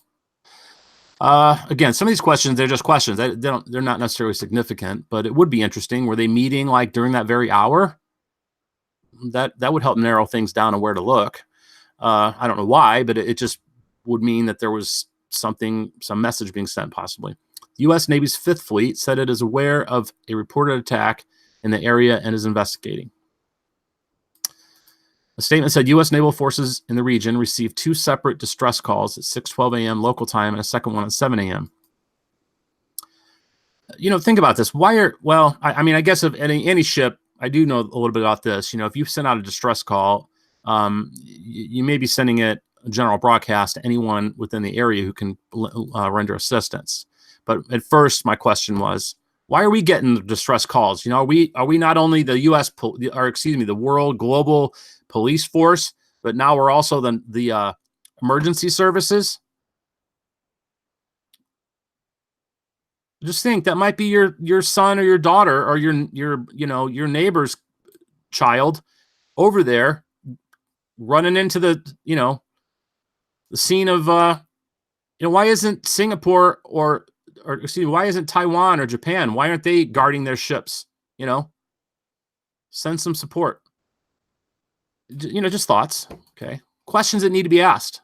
Again, some of these questions, they're just questions. They're not necessarily significant, but it would be interesting. Were they meeting like during that very hour? That would help narrow things down on where to look. I don't know why, but it just would mean that there was some message being sent possibly. The U.S. Navy's Fifth Fleet said it is aware of a reported attack in the area and is investigating. A statement said U.S. naval forces in the region received 2 separate distress calls at 6:12 a.m. local time and a second one at 7 a.m. You know, think about this. I mean, I guess of any ship, I do know a little bit about this. You know, if you send out a distress call, you may be sending it a general broadcast to anyone within the area who can render assistance. But at first, my question was, why are we getting the distress calls? You know, are we not only the U.S. the world global police force, but now we're also the emergency services? Just think that might be your son or your daughter or your neighbor's child over there running into the scene of why isn't Singapore or excuse me, why isn't Taiwan or Japan, why aren't they guarding their ships? Send some support. Just thoughts. Okay. Questions that need to be asked,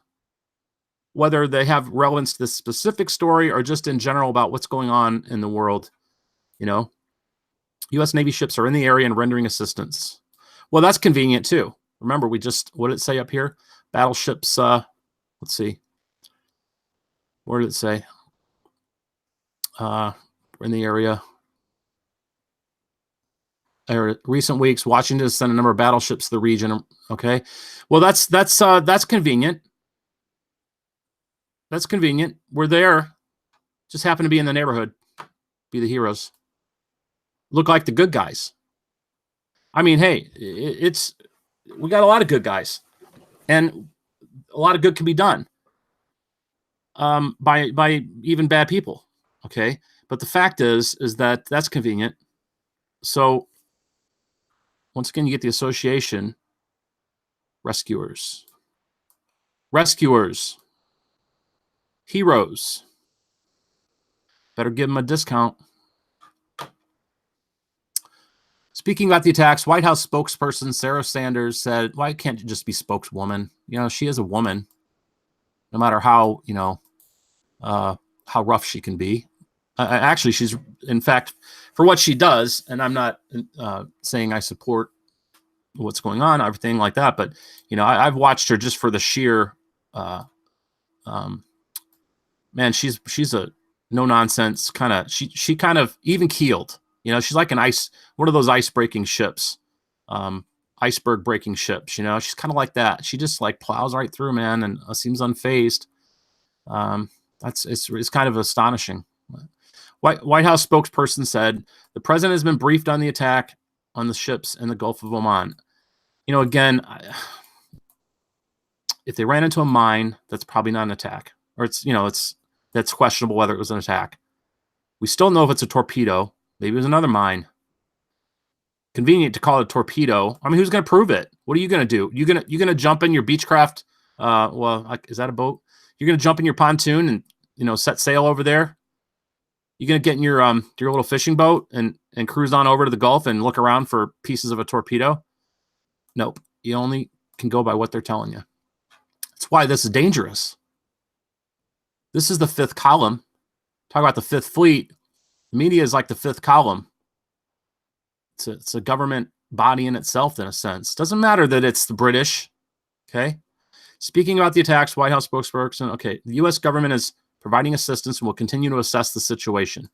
whether they have relevance to this specific story or just in general about what's going on in the world. U.S. Navy ships are in the area and rendering assistance. Well, that's convenient too. Remember, what did it say up here? Battleships, let's see. Where did it say? In the area. Recent weeks, Washington has sent a number of battleships to the region. Okay. Well, that's convenient. That's convenient. We're there. Just happen to be in the neighborhood. Be the heroes. Look like the good guys. I mean, hey, we got a lot of good guys, and a lot of good can be done by even bad people. Okay, but the fact is that that's convenient. So once again, you get the association. Rescuers, heroes. Better give them a discount. Speaking about the attacks, White House spokesperson Sarah Sanders said, "Why can't you just be spokeswoman? You know, she is a woman, no matter how, how rough she can be. Actually, she's, in fact, for what she does, and I'm not saying I support what's going on, everything like that, but, I've watched her just for the sheer, man, she's a no-nonsense kind of, she kind of even keeled. She's like one of those ice-breaking ships, iceberg breaking ships. She's kind of like that. She just like plows right through, man, and seems unfazed. It's kind of astonishing. White House spokesperson said the president has been briefed on the attack on the ships in the Gulf of Oman. Again, if they ran into a mine, that's probably not an attack, or that's questionable whether it was an attack. We still know if it's a torpedo. Maybe it was another mine. Convenient to call it a torpedo. I mean, who's going to prove it? What are you going to do? You gonna jump in your Beechcraft? Is that a boat? You're going to jump in your pontoon and set sail over there. You're going to get in your little fishing boat and cruise on over to the Gulf and look around for pieces of a torpedo. Nope. You only can go by what they're telling you. That's why this is dangerous. This is the fifth column. Talk about the Fifth Fleet. The media is like the fifth column. It's a government body in itself, in a sense. Doesn't matter that it's the British. Okay. Speaking about the attacks, White House spokesperson. Okay. The U.S. government is providing assistance and will continue to assess the situation.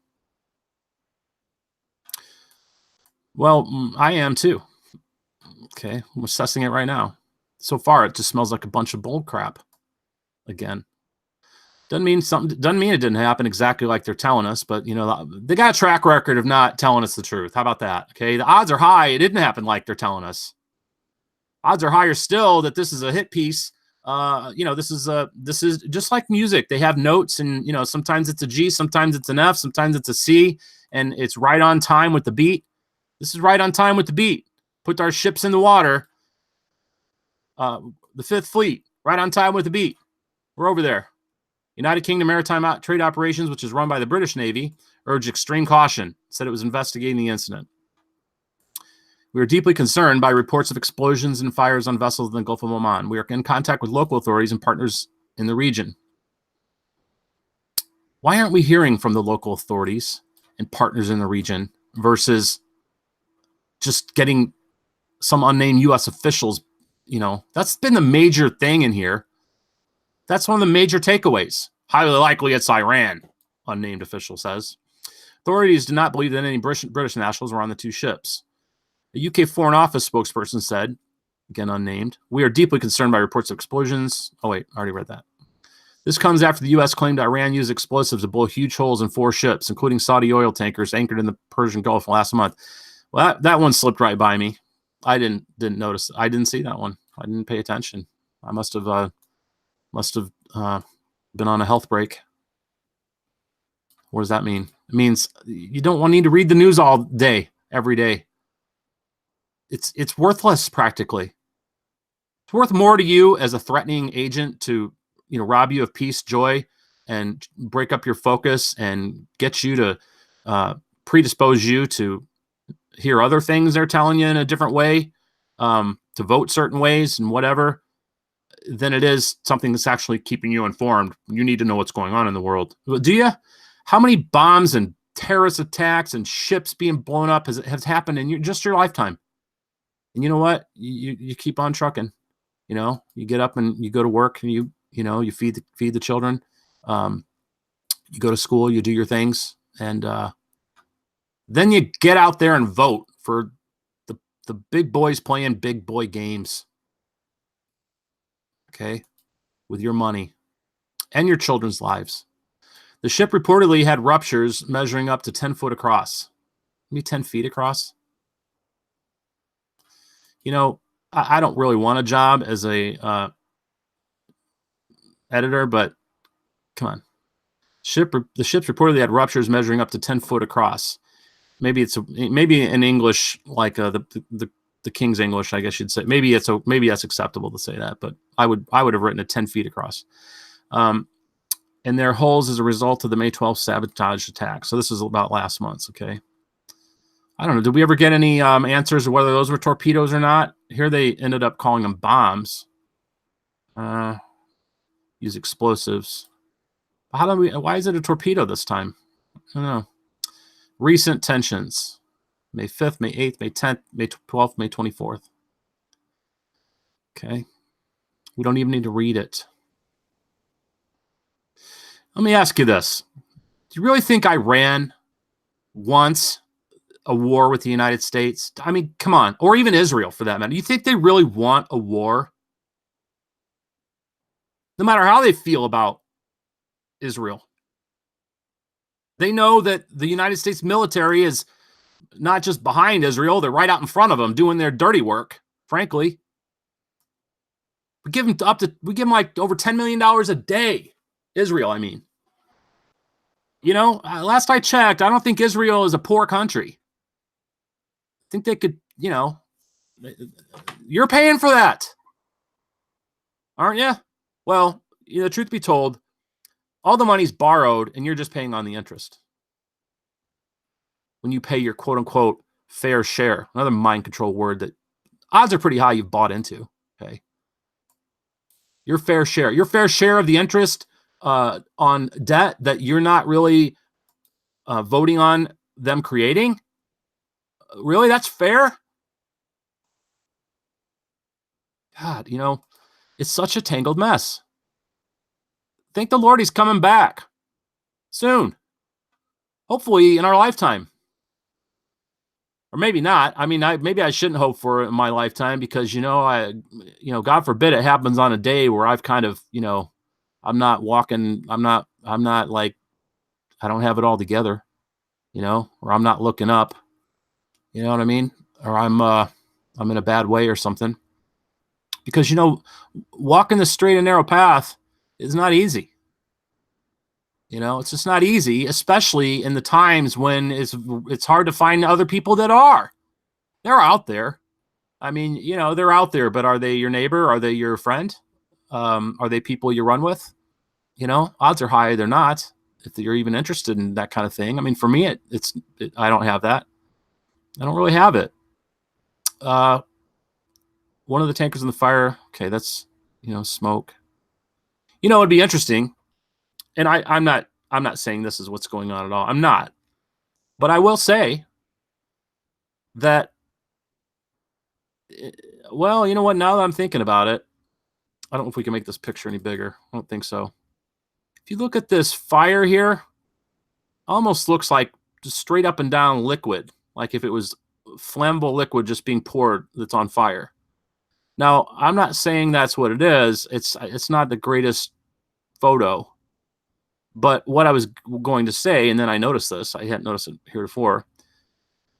Well, I am too. Okay. I'm assessing it right now. So far, it just smells like a bunch of bull crap. Again. Doesn't mean it didn't happen exactly like they're telling us, but they got a track record of not telling us the truth. How about that? Okay, the odds are high it didn't happen like they're telling us. Odds are higher still that this is a hit piece. This is just like music. They have notes, and sometimes it's a G, sometimes it's an F, sometimes it's a C, and it's right on time with the beat. This is right on time with the beat. Put our ships in the water. The Fifth Fleet, right on time with the beat. We're over there. United Kingdom Maritime Trade Operations, which is run by the British Navy, urged extreme caution, said it was investigating the incident. We are deeply concerned by reports of explosions and fires on vessels in the Gulf of Oman. We are in contact with local authorities and partners in the region. Why aren't we hearing from the local authorities and partners in the region versus just getting some unnamed U.S. officials? That's been the major thing in here. That's one of the major takeaways. Highly likely it's Iran, unnamed official says. Authorities do not believe that any British nationals were on the two ships. A UK Foreign Office spokesperson said, again unnamed, we are deeply concerned by reports of explosions. Oh, wait, I already read that. This comes after the U.S. claimed Iran used explosives to blow huge holes in 4 ships, including Saudi oil tankers anchored in the Persian Gulf last month. Well, that one slipped right by me. I didn't notice. I didn't see that one. I didn't pay attention. I must have been on a health break. What does that mean? It means you don't need to read the news all day, every day. It's worthless, practically. It's worth more to you as a threatening agent to, rob you of peace, joy, and break up your focus and get you to predispose you to hear other things they're telling you in a different way, to vote certain ways and whatever, than it is something that's actually keeping you informed. You need to know what's going on in the world. Do you? How many bombs and terrorist attacks and ships being blown up has happened in just your lifetime? And you know what? You keep on trucking. You know, you get up and you go to work, and you feed the children. You go to school, you do your things, and then you get out there and vote for the big boys playing big boy games. Okay, with your money and your children's lives. The ship reportedly had ruptures measuring up to 10 foot across. Maybe 10 feet across. You know, I don't really want a job as a editor, but come on. The ships reportedly had ruptures measuring up to 10 foot across. Maybe in English, like the King's English, I guess you'd say. Maybe that's acceptable to say that, but I would have written it 10 feet across. And their holes as a result of the May 12th sabotage attack. So this is about last month, okay? I don't know. Did we ever get any answers of whether those were torpedoes or not? Here they ended up calling them bombs. Use explosives. Why is it a torpedo this time? I don't know. Recent tensions. May 5th, May 8th, May 10th, May 12th, May 24th. Okay. We don't even need to read it. Let me ask you this. Do you really think Iran wants a war with the United States? I mean, come on. Or even Israel, for that matter. Do you think they really want a war? No matter how they feel about Israel. They know that the United States military is not just behind Israel. They're right out in front of them doing their dirty work, frankly. We give them like over $10 million a day. Israel, I mean. You know, last I checked, I don't think Israel is a poor country. I think they could, you're paying for that. Aren't you? Well, truth be told, all the money's borrowed and you're just paying on the interest. When you pay your quote unquote fair share, another mind control word that odds are pretty high you've bought into. Okay. Your fair share of the interest on debt that you're not really voting on them creating. Really? That's fair? God, it's such a tangled mess. Thank the Lord he's coming back soon. Hopefully in our lifetime. Or maybe not. I mean, maybe I shouldn't hope for it in my lifetime because, God forbid it happens on a day where I've kind of, I'm not walking, I'm not like, I don't have it all together, or I'm not looking up, you know what I mean? Or I'm in a bad way or something. Because, walking the straight and narrow path is not easy. It's just not easy, especially in the times when it's hard to find other people that are. They're out there. I mean, they're out there, but are they your neighbor? Are they your friend? Are they people you run with? Odds are high they're not, if you're even interested in that kind of thing. I mean, for me, I don't have that. I don't really have it. One of the tankers in the fire. Okay, that's, smoke. It'd be interesting. And I'm not saying this is what's going on at all. I'm not. But I will say that, well, you know what? Now that I'm thinking about it, I don't know if we can make this picture any bigger. I don't think so. If you look at this fire here, almost looks like just straight up and down liquid, like if it was flammable liquid just being poured that's on fire. Now, I'm not saying that's what it is. It's not the greatest photo. But what I was going to say, and then I noticed this, I hadn't noticed it heretofore,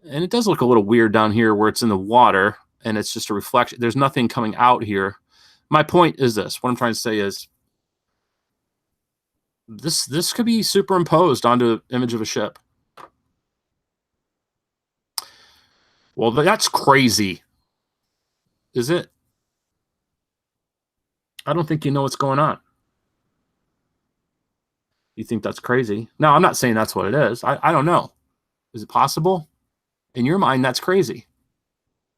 and it does look a little weird down here where it's in the water and it's just a reflection. There's nothing coming out here. My point is this. What I'm trying to say is this could be superimposed onto an image of a ship. Well, that's crazy. Is it? I don't think you know what's going on. You think that's crazy? No, I'm not saying that's what it is. I don't know. Is it possible? In your mind, that's crazy.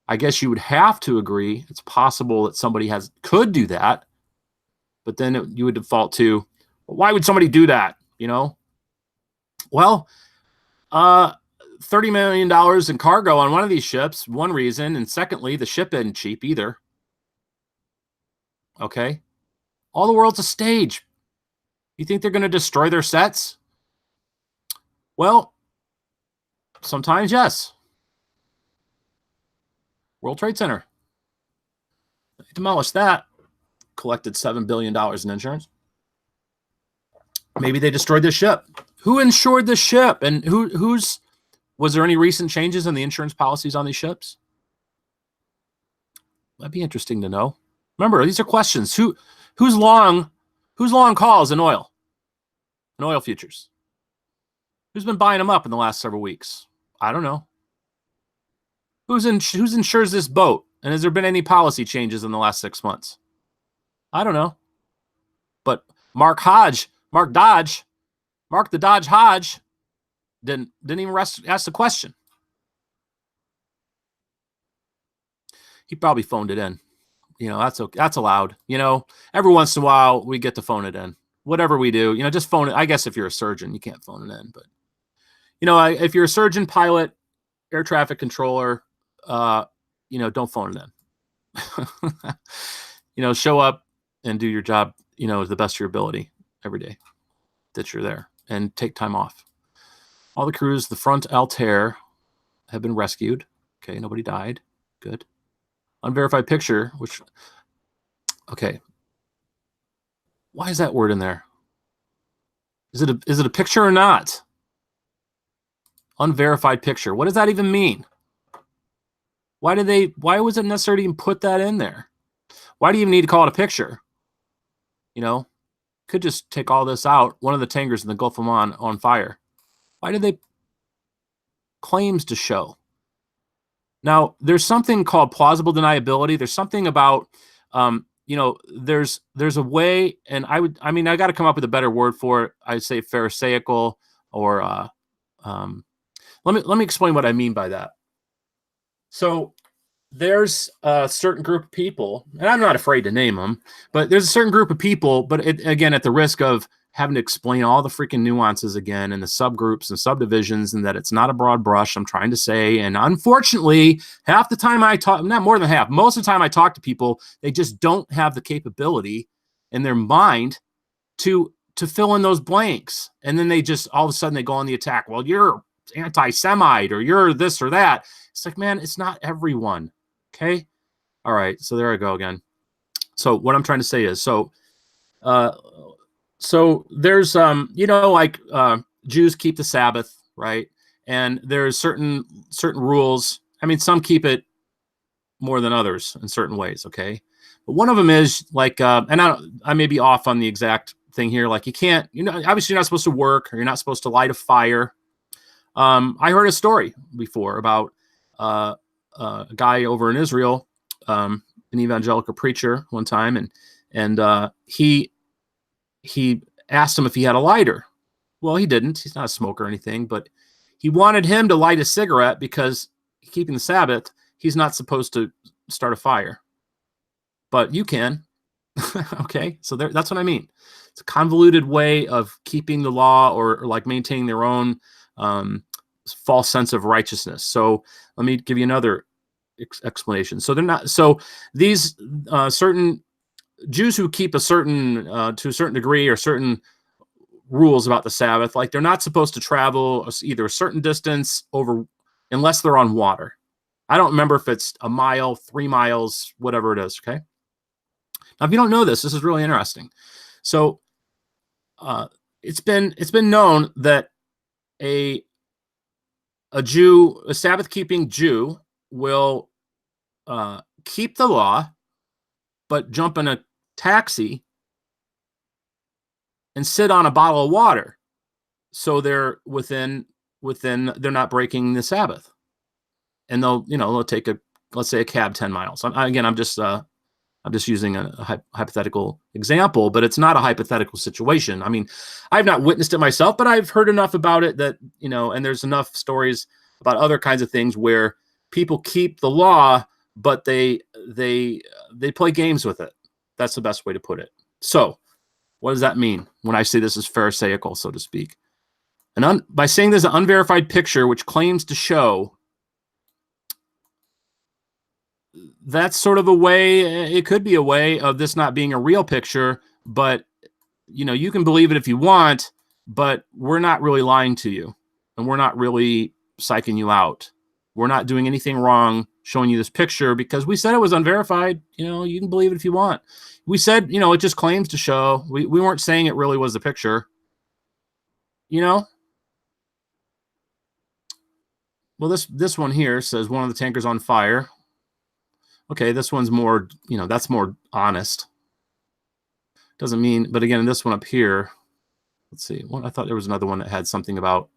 I guess you would have to agree it's possible that somebody could do that, but then you would default to, well, why would somebody do that? Well, $30 million in cargo on one of these ships, one reason. And secondly, the ship isn't cheap either. Okay. All the world's a stage. You think they're going to destroy their sets? Well, sometimes, yes. World Trade Center. They demolished that. Collected $7 billion in insurance. Maybe they destroyed the ship. Who insured the ship? And was there any recent changes in the insurance policies on these ships? That'd be interesting to know. Remember, these are questions. Who's long calls in oil futures? Who's been buying them up in the last several weeks? I don't know. Who's insures this boat? And has there been any policy changes in the last 6 months? I don't know. But Mark the Dodge Hodge didn't even ask the question. He probably phoned it in. That's allowed. Every once in a while we get to phone it in. Whatever we do, just phone it. I guess if you're a surgeon, you can't phone it in. But if you're a surgeon, pilot, air traffic controller, don't phone it in. Show up and do your job, to the best of your ability every day that you're there, and take time off. All the crews, the front Altair, have been rescued. Okay, nobody died. Good. Unverified picture, okay. Why is that word in there? Is it a picture or not? Unverified picture. What does that even mean? Why was it necessary to even put that in there? Why do you even need to call it a picture? Could just take all this out. One of the tankers in the Gulf of Oman on fire. Why did they claims to show? Now, there's something called plausible deniability. There's something about, there's a way, and I got to come up with a better word for it. I'd say pharisaical, or let me explain what I mean by that. So there's a certain group of people, and I'm not afraid to name them, but there's a certain group of people, but again, at the risk of having to explain all the freaking nuances again, and the subgroups and subdivisions, and that it's not a broad brush, I'm trying to say. And unfortunately, half the time I talk, not more than half, most of the time I talk to people, they just don't have the capability in their mind to fill in those blanks. And then they just, all of a sudden they go on the attack. Well, you're anti-Semite, or you're this or that. It's like, man, it's not everyone. Okay. All right. So there I go again. So what I'm trying to say is, so there's, Jews keep the Sabbath, right? And there's certain rules. I mean, some keep it more than others in certain ways. Okay. But one of them is like, and I may be off on the exact thing here. Like, you can't, obviously you're not supposed to work, or you're not supposed to light a fire. I heard a story before about a guy over in Israel, an evangelical preacher one time, and he asked him if he had a lighter. Well, he didn't. He's not a smoker or anything, but he wanted him to light a cigarette because, keeping the Sabbath, he's not supposed to start a fire. But you can. Okay, so that's what I mean. It's a convoluted way of keeping the law, or like maintaining their own false sense of righteousness. So let me give you another explanation. So they're not. So these certain Jews who keep a certain to a certain degree, or certain rules about the Sabbath, like they're not supposed to travel either a certain distance over unless they're on water. I don't remember if it's a mile, 3 miles, whatever it is. Okay. Now, if you don't know this is really interesting. So it's been known that a Sabbath keeping Jew will keep the law, but jump in a taxi and sit on a bottle of water, so they're within they're not breaking the Sabbath, and they'll take let's say a cab 10 miles. I'm just using a hypothetical example, but it's not a hypothetical situation. I mean, I've not witnessed it myself, but I've heard enough about it that, and there's enough stories about other kinds of things where people keep the law, but they play games with it. That's the best way to put it. So what does that mean when I say this is pharisaical, so to speak? By saying there's an unverified picture which claims to show, that's sort of a way, it could be a way of this not being a real picture, but you can believe it if you want, but we're not really lying to you, and we're not really psyching you out. We're not doing anything wrong showing you this picture because we said it was unverified. You can believe it if you want. We said, it just claims to show. We weren't saying it really was the picture. Well, this one here says one of the tankers on fire. Okay, this one's more, that's more honest. Doesn't mean, but again, this one up here, let's see. I thought there was another one that had something about,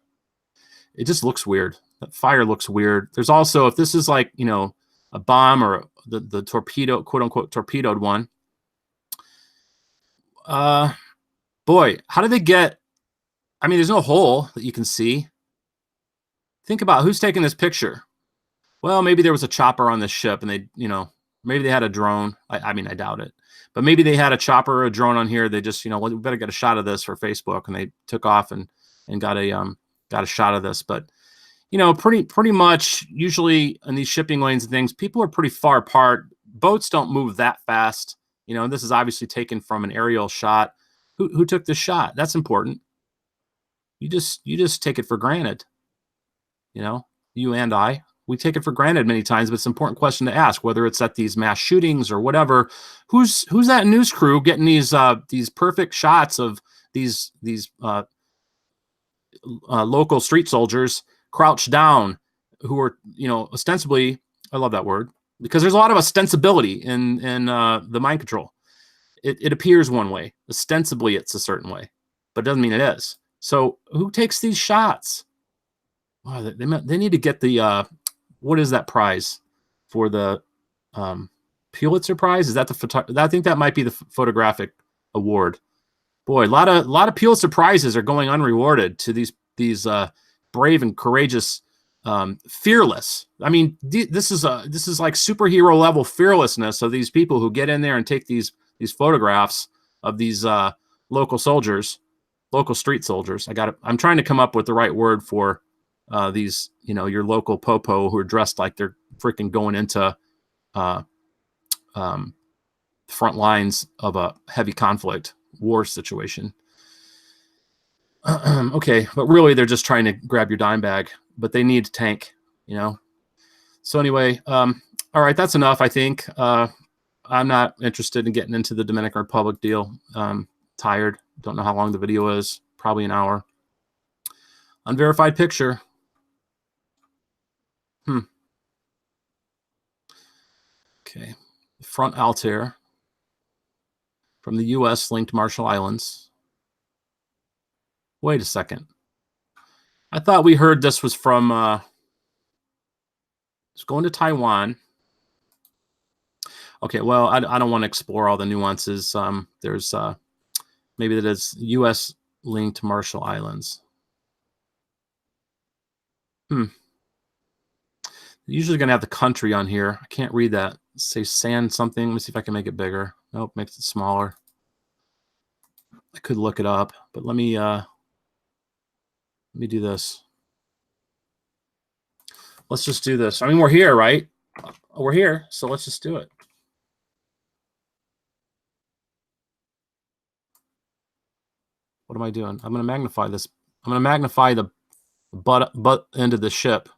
it just looks weird. That fire looks weird. There's also, if this is like, a bomb or the torpedo, quote unquote, torpedoed one. Boy, how did they get, there's no hole that you can see. Think about who's taking this picture. Well, maybe there was a chopper on this ship and they, maybe they had a drone. I doubt it. But maybe they had a chopper or a drone on here. They just, well, we better get a shot of this for Facebook, and they took off and got a shot of this. But pretty much usually in these shipping lanes and things, people are pretty far apart. Boats don't move that fast. This is obviously taken from an aerial shot. Who took this shot? That's important. You just take it for granted. You and I. We take it for granted many times, but it's an important question to ask, whether it's at these mass shootings or whatever. Who's that news crew getting these perfect shots of these local street soldiers crouched down, who are ostensibly, I love that word because there's a lot of ostensibility in the mind control. It appears one way, ostensibly it's a certain way, but it doesn't mean it is. So who takes these shots? Oh, they need to get the what is that prize for the Pulitzer Prize? Is that I think that might be the photographic award. Boy, a lot of Pulitzer Prizes are going unrewarded to these brave and courageous, fearless. This is like superhero level fearlessness of these people who get in there and take these photographs of these local soldiers, local street soldiers. I'm trying to come up with the right word for these, your local popo who are dressed like they're freaking going into front lines of a heavy conflict war situation. Okay, but really they're just trying to grab your dime bag, but they need a tank, So anyway, all right, that's enough, I think. I'm not interested in getting into the Dominican Republic deal. Tired. Don't know how long the video is. Probably an hour. Unverified picture. Okay. Front Altair from the U.S. linked Marshall Islands. Wait a second. I thought we heard this was from it's going to Taiwan. Okay, well, I don't want to explore all the nuances. There's maybe that is U.S. linked Marshall Islands. Usually going to have the country on here. I can't read that. Say sand something. Let me see if I can make it bigger. Nope, makes it smaller. I could look it up, but let me do this. Let's just do this. We're here, right? We're here, so let's just do it. What am I doing? I'm going to magnify this. I'm going to magnify the butt end of the ship.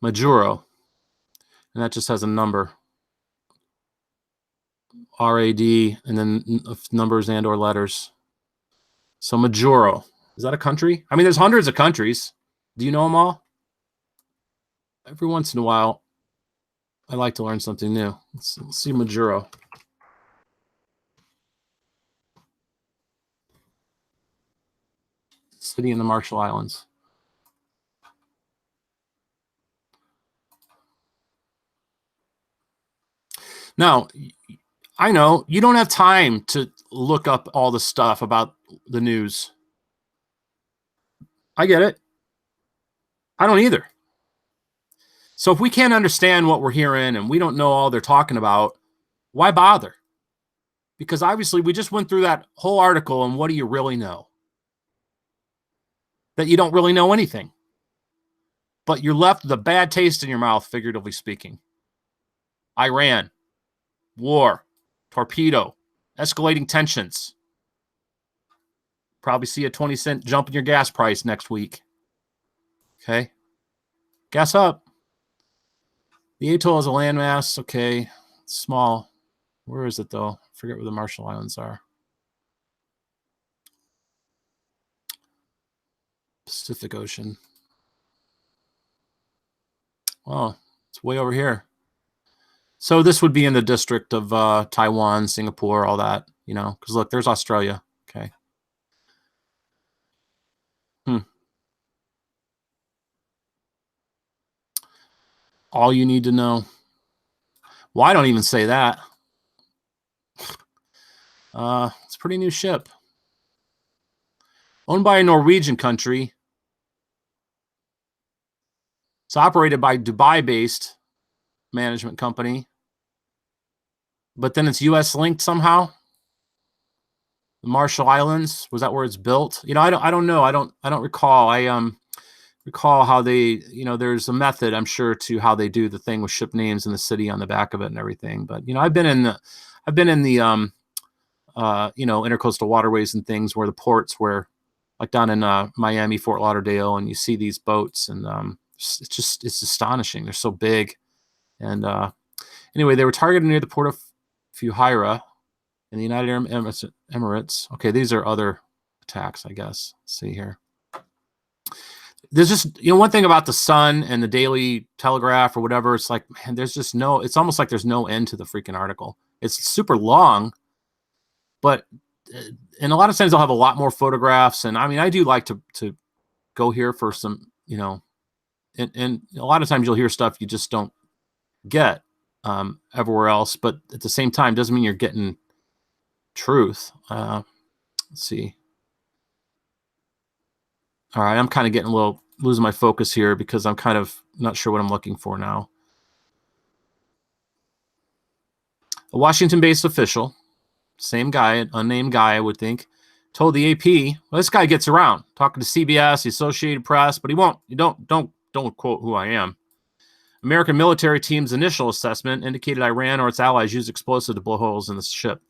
Majuro. And that just has a number. RAD, and then numbers and or letters. So Majuro. Is that a country? There's hundreds of countries. Do you know them all? Every once in a while, I like to learn something new. Let's see Majuro. City in the Marshall Islands. Now, I know you don't have time to look up all the stuff about the news. I get it. I don't either. So if we can't understand what we're hearing and we don't know all they're talking about, why bother? Because obviously we just went through that whole article, and what do you really know? that you don't really know anything. But you're left with a bad taste in your mouth, figuratively speaking. Iran, war, torpedo, escalating tensions. Probably see a 20-cent jump in your gas price next week. Okay. Gas up. The atoll is a landmass. Okay. It's small. Where is it, though? I forget where the Marshall Islands are. Pacific Ocean. Oh, it's way over here. So this would be in the district of Taiwan, Singapore, all that, you know, because look, there's Australia. Okay. All you need to know. Well, I don't even say that. It's a pretty new ship. Owned by a Norwegian country. It's operated by Dubai-based management company. But then it's U.S. linked somehow. The Marshall Islands, was that where it's built? You know, I don't know. I don't recall. I recall how they, you know, there's a method, I'm sure, to how they do the thing with ship names and the city on the back of it and everything. But you know, I've been in the you know, intercoastal waterways and things where the ports where, like down in Miami, Fort Lauderdale, and you see these boats, and it's astonishing. They're so big. And anyway, they were targeted near the port of Fujairah in the United Arab Emirates. Okay, these are other attacks, I guess. Let's see here. There's just, you know, one thing about the Sun and the Daily Telegraph or whatever, it's like, man, there's just no, it's almost like there's no end to the freaking article. It's super long, but, and a lot of times they'll have a lot more photographs. And I mean, I do like to go here for some, you know, and a lot of times you'll hear stuff you just don't get everywhere else, but at the same time, doesn't mean you're getting truth. Let's see. All right, I'm kind of getting a little, losing my focus here because I'm kind of not sure what I'm looking for now. A Washington-based official, same guy, an unnamed guy, I would think, told the AP, well, this guy gets around, talking to CBS, the Associated Press, but he won't. You don't quote who I am. American military team's initial assessment indicated Iran or its allies used explosive to blow holes in the ship.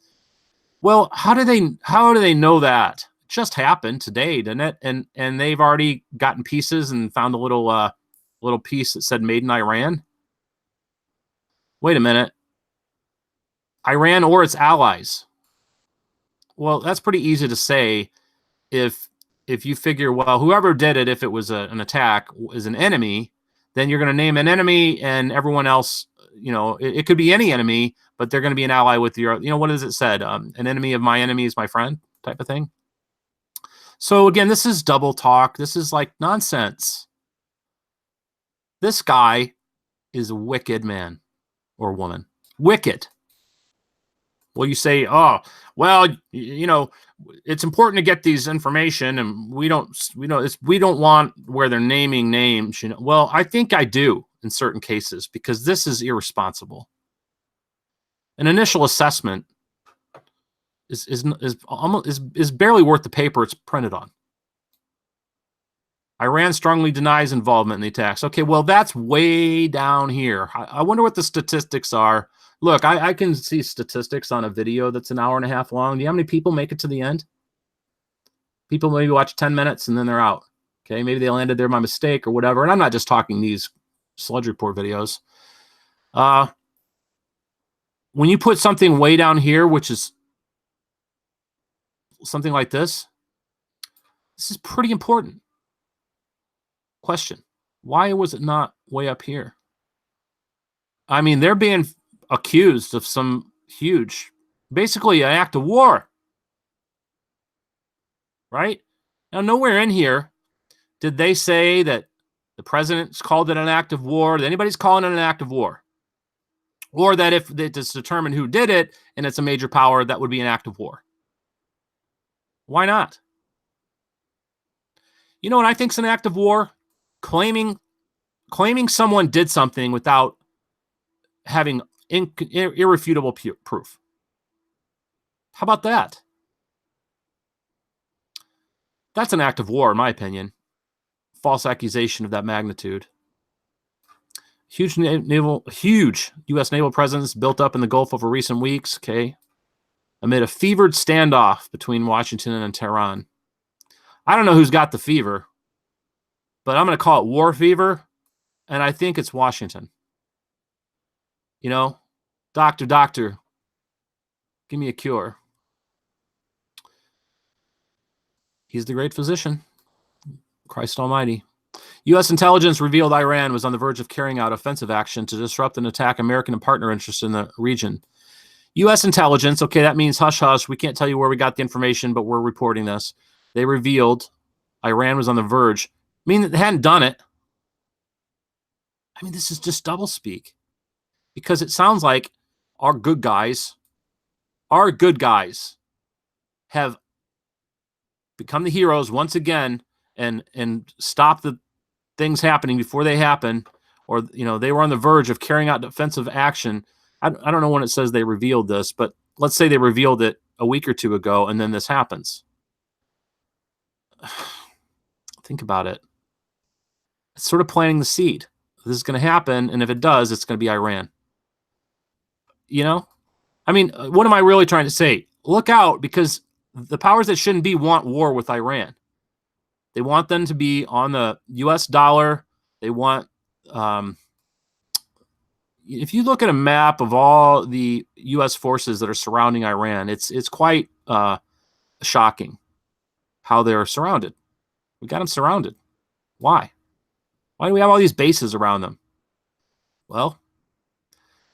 Well, how do they know that? It just happened today, didn't it? And they've already gotten pieces and found a little piece that said made in Iran. Wait a minute. Iran or its allies. Well, that's pretty easy to say if you figure, well, whoever did it, if it was an attack, is an enemy, then you're going to name an enemy, and everyone else, you know, it could be any enemy, but they're going to be an ally with your, you know, what is it said? An enemy of my enemy is my friend type of thing. So again, this is double talk. This is like nonsense. This guy is a wicked man or woman. Wicked. Well, you say, oh, well, you know, it's important to get these information, and we don't want where they're naming names. You know, well, I think I do in certain cases because this is irresponsible. An initial assessment is barely worth the paper it's printed on. Iran strongly denies involvement in the attacks. Okay, well, that's way down here. I wonder what the statistics are. Look, I can see statistics on a video that's an hour and a half long. Do you know how many people make it to the end? People maybe watch 10 minutes and then they're out. Okay, maybe they landed there by mistake or whatever. And I'm not just talking these Sludge Report videos. When you put something way down here, which is something like this is pretty important. Question: why was it not way up here? I mean, they're being accused of some huge, basically an act of war. Right? Now, nowhere in here did they say that the president's called it an act of war, that anybody's calling it an act of war. Or that if it's determined who did it and it's a major power, that would be an act of war. Why not? You know what I think is an act of war? Claiming someone did something without having irrefutable proof. How about that? That's an act of war, in my opinion. false accusation of that magnitude. Huge U.S. naval presence built up in the Gulf over recent weeks, okay, amid a fevered standoff between Washington and Tehran. I don't know who's got the fever, but I'm going to call it war fever, and I think it's Washington. You know, doctor, give me a cure. He's the great physician. Christ almighty. U.S. intelligence revealed Iran was on the verge of carrying out offensive action to disrupt and attack American and partner interests in the region. U.S. intelligence, okay, that means hush hush. We can't tell you where we got the information, but we're reporting this. They revealed Iran was on the verge. I mean, they hadn't done it. I mean, this is just doublespeak. Because it sounds like our good guys have become the heroes once again and stop the things happening before they happen, or they were on the verge of carrying out defensive action. I don't know when it says they revealed this, but let's say they revealed it a week or two ago, and then this happens. Think about it. It's sort of planting the seed. This is going to happen, and if it does, it's going to be Iran. I mean, what am I really trying to say? Look out, because the powers that shouldn't be want war with Iran. They want them to be on the U.S. dollar. They want, if you look at a map of all the U.S. forces that are surrounding Iran, it's quite shocking how they're surrounded. We got them surrounded. Why? Why do we have all these bases around them? Well,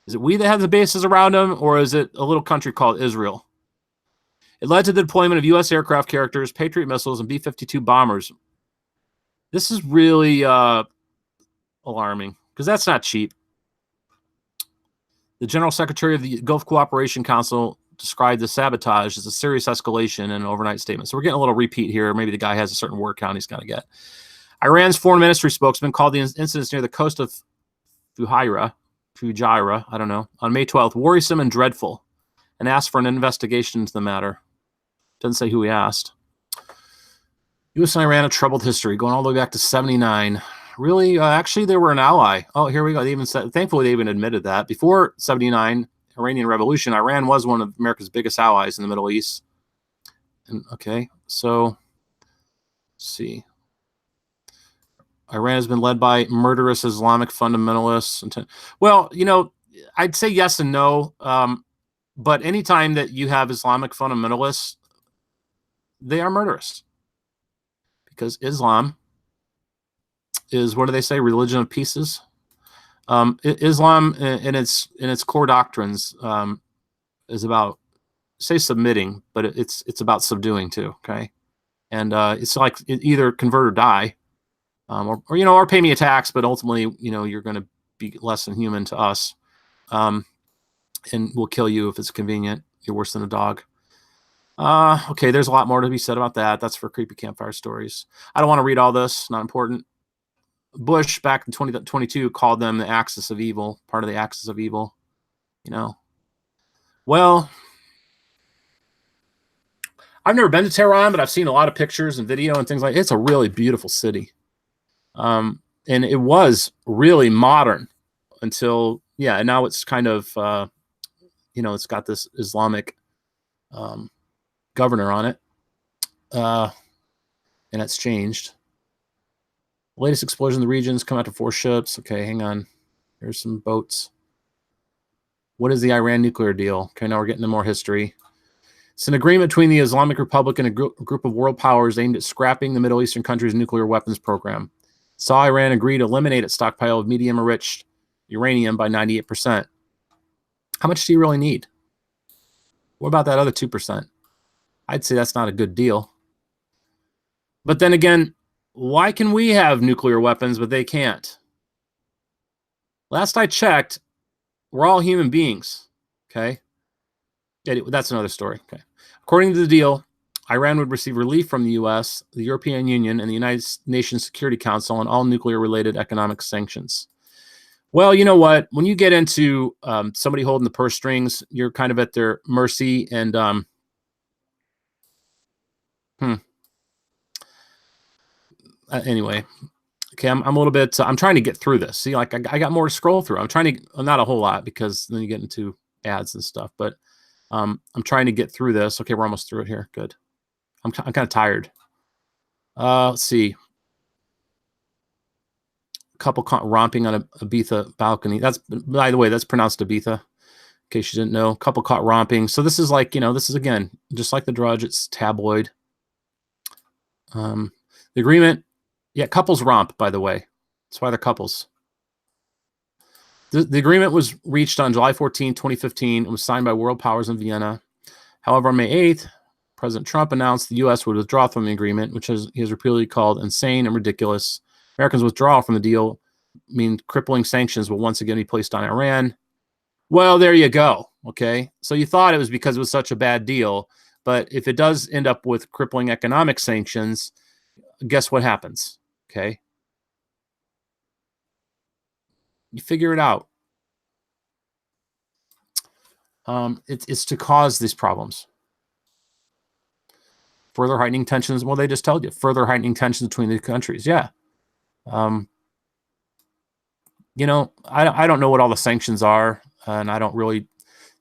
is it we that have the bases around them, or is it a little country called Israel? It led to the deployment of U.S. aircraft carriers, Patriot missiles, and B-52 bombers. This is really alarming, because that's not cheap. The General Secretary of the Gulf Cooperation Council described the sabotage as a serious escalation in an overnight statement. So we're getting a little repeat here. Maybe the guy has a certain word count he's got to get. Iran's foreign ministry spokesman called the incidents near the coast of Fujairah, I don't know, on May 12th, worrisome and dreadful, and asked for an investigation into the matter. Doesn't say who he asked. U.S. and Iran have troubled history, going all the way back to 79. Really? Actually, they were an ally. Oh, here we go. They even said, thankfully, they even admitted that. Before 79, Iranian Revolution, Iran was one of America's biggest allies in the Middle East. And okay, so let's see. Iran has been led by murderous Islamic fundamentalists. Well, I'd say yes and no. But anytime that you have Islamic fundamentalists, they are murderous. Because Islam is, what do they say, religion of pieces? Islam in its core doctrines is about, say, submitting, but it's about subduing too. Okay, and it's like either convert or die, or pay me a tax, but ultimately you're going to be less than human to us, and we'll kill you if it's convenient. You're worse than a dog. Okay, there's a lot more to be said about that. That's for creepy campfire stories. I don't want to read all this. Not important. Bush back in 2022 called them the axis of evil, part of the axis of evil. Well, I've never been to Tehran, but I've seen a lot of pictures and video and things like that. It's a really beautiful city. And it was really modern until, and now it's kind of, it's got this Islamic governor on it. And it's changed. The latest explosion in the region has come out to 4 ships. Okay, hang on. Here's some boats. What is the Iran nuclear deal? Okay, now we're getting into more history. It's an agreement between the Islamic Republic and a group of world powers aimed at scrapping the Middle Eastern country's nuclear weapons program. Saw Iran agree to eliminate its stockpile of medium-enriched uranium by 98%. How much do you really need? What about that other 2%? I'd say that's not a good deal. But then again, why can we have nuclear weapons, but they can't? Last I checked, we're all human beings, okay? That's another story, okay? According to the deal, Iran would receive relief from the U.S., the European Union, and the United Nations Security Council on all nuclear-related economic sanctions. Well, you know what? When you get into somebody holding the purse strings, you're kind of at their mercy, and anyway, Okay, I'm a little bit, I'm trying to get through this. See, like I got more to scroll through. I'm trying to, not a whole lot because then you get into ads and stuff, but I'm trying to get through this. Okay, we're almost through it here. Good. I'm kind of tired. Let's see. A couple romping on a Ibiza balcony. That's, by the way, that's pronounced Ibiza, in case you didn't know. A couple caught romping. So this is like, this is, again, just like the Drudge, it's tabloid. The agreement, yeah, couples romp, by the way. That's why they're couples. The agreement was reached on July 14, 2015. It was signed by world powers in Vienna. However, on May 8th, President Trump announced the U.S. would withdraw from the agreement, which he has repeatedly called insane and ridiculous. Americans' withdrawal from the deal means crippling sanctions will once again be placed on Iran. Well, there you go. Okay. So you thought it was because it was such a bad deal. But if it does end up with crippling economic sanctions, guess what happens? Okay. You figure it out. It's to cause these problems. Further heightening tensions. Well, they just told you. Further heightening tensions between the countries. Yeah. I don't know what all the sanctions are, and I don't really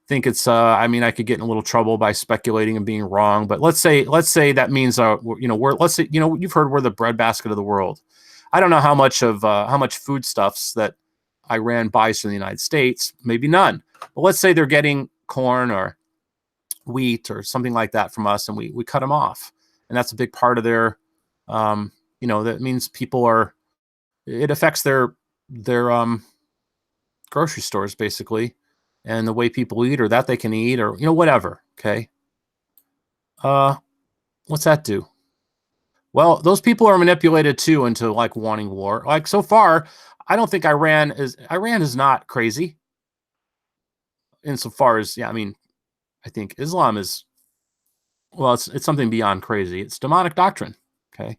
think it's, I mean, I could get in a little trouble by speculating and being wrong, but let's say that means, let's say, you've heard we're the breadbasket of the world. I don't know how much foodstuffs that Iran buys from the United States, maybe none, but let's say they're getting corn or wheat or something like that from us, and we cut them off. And that's a big part of their, that means it affects their grocery stores, basically, and the way people eat, or that they can eat, or whatever. Okay. What's that do? Well, those people are manipulated too into like wanting war. Like, so far, I don't think Iran is not crazy, insofar as, yeah, I mean, I think Islam is, well, it's something beyond crazy. It's demonic doctrine. Okay.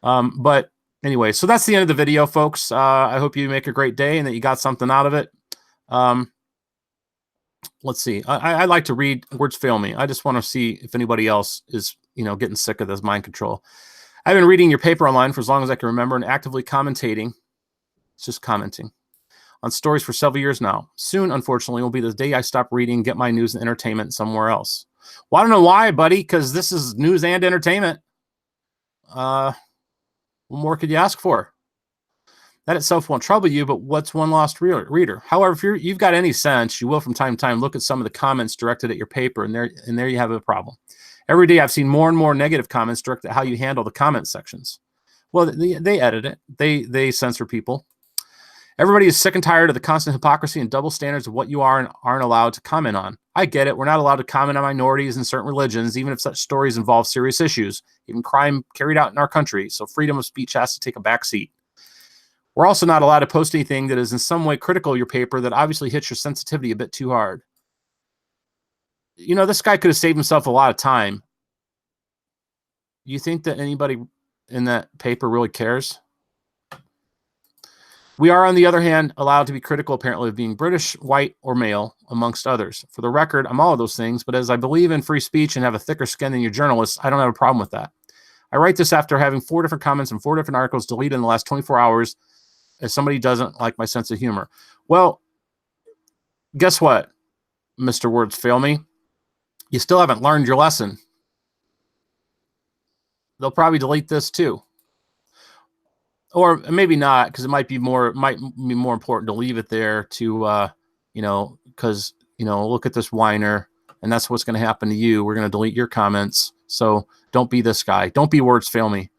But anyway, so that's the end of the video, folks. I hope you make a great day and that you got something out of it. Let's see. I like to read. Words fail me. I just want to see if anybody else is, getting sick of this mind control. I've been reading your paper online for as long as I can remember and actively commentating. It's just commenting on stories for several years now. Soon, unfortunately, will be the day I stop reading, get my news and entertainment somewhere else. Well, I don't know why, buddy, because this is news and entertainment. What more could you ask for? That itself won't trouble you, but what's one lost reader? However, if you've got any sense, you will from time to time look at some of the comments directed at your paper, and there you have a problem. Every day I've seen more and more negative comments directed at how you handle the comment sections. Well, they edit it. They censor people. Everybody is sick and tired of the constant hypocrisy and double standards of what you are and aren't allowed to comment on. I get it. We're not allowed to comment on minorities and certain religions, even if such stories involve serious issues, even crime carried out in our country. So freedom of speech has to take a back seat. We're also not allowed to post anything that is in some way critical of your paper that obviously hits your sensitivity a bit too hard. This guy could have saved himself a lot of time. You think that anybody in that paper really cares? We are, on the other hand, allowed to be critical, apparently, of being British, white, or male, amongst others. For the record, I'm all of those things, but as I believe in free speech and have a thicker skin than your journalists, I don't have a problem with that. I write this after having 4 different comments and 4 different articles deleted in the last 24 hours as somebody doesn't like my sense of humor. Well, guess what, Mr. Words Fail Me? You still haven't learned your lesson. They'll probably delete this too. Or maybe not, because it might be more important to leave it there to, because, look at this whiner, and that's what's going to happen to you. We're going to delete your comments. So don't be this guy. Don't be Words Fail Me,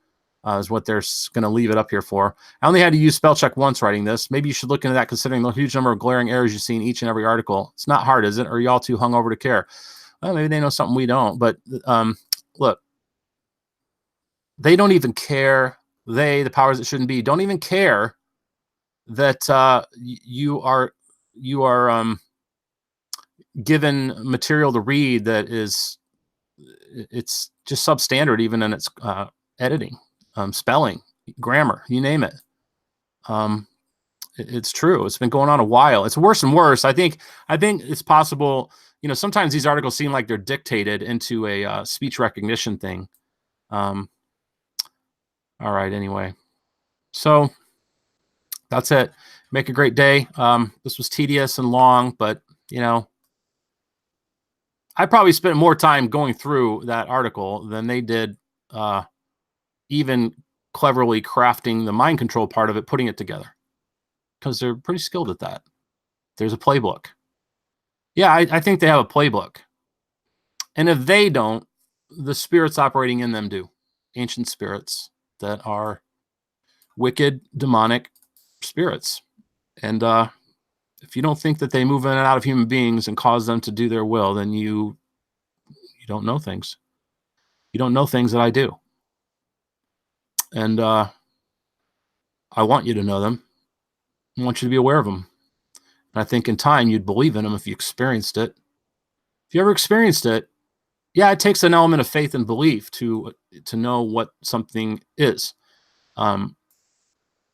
is what they're going to leave it up here for. I only had to use spell check once writing this. Maybe you should look into that, considering the huge number of glaring errors you see in each and every article. It's not hard, is it? Or are you all too hungover to care? Well, maybe they know something we don't. But look, they don't even care. The powers that shouldn't be, don't even care that you are given material to read that it's just substandard, even in its editing, spelling, grammar, you name it. It's true. It's been going on a while. It's worse and worse. I think it's possible. Sometimes these articles seem like they're dictated into a speech recognition thing. All right. Anyway. So that's it. Make a great day. This was tedious and long, but you know, I probably spent more time going through that article than they did, even cleverly crafting the mind control part of it, putting it together, because they're pretty skilled at that. There's a playbook. Yeah, I think they have a playbook. And if they don't, the spirits operating in them do. Ancient spirits that are wicked, demonic spirits. And if you don't think that they move in and out of human beings and cause them to do their will, then you don't know things. You don't know things that I do. And I want you to know them. I want you to be aware of them. And I think in time you'd believe in them if you experienced it. If you ever experienced it, yeah, it takes an element of faith and belief to know what something is.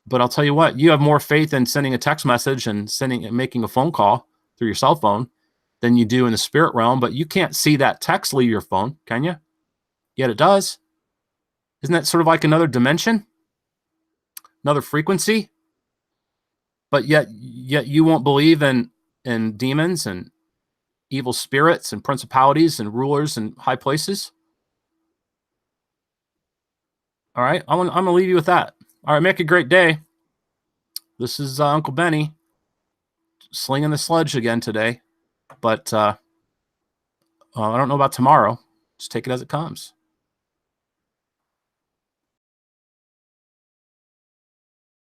But I'll tell you what, you have more faith in sending a text message and making a phone call through your cell phone than you do in the spirit realm. But you can't see that text leave your phone, can you? Yet it does. Isn't that sort of like another dimension, another frequency? But yet you won't believe in demons and evil spirits and principalities and rulers and high places. All right, I'm gonna leave you with that. All right, make a great day. This is Uncle Benny slinging the sludge again today, but I don't know about tomorrow. Just take it as it comes.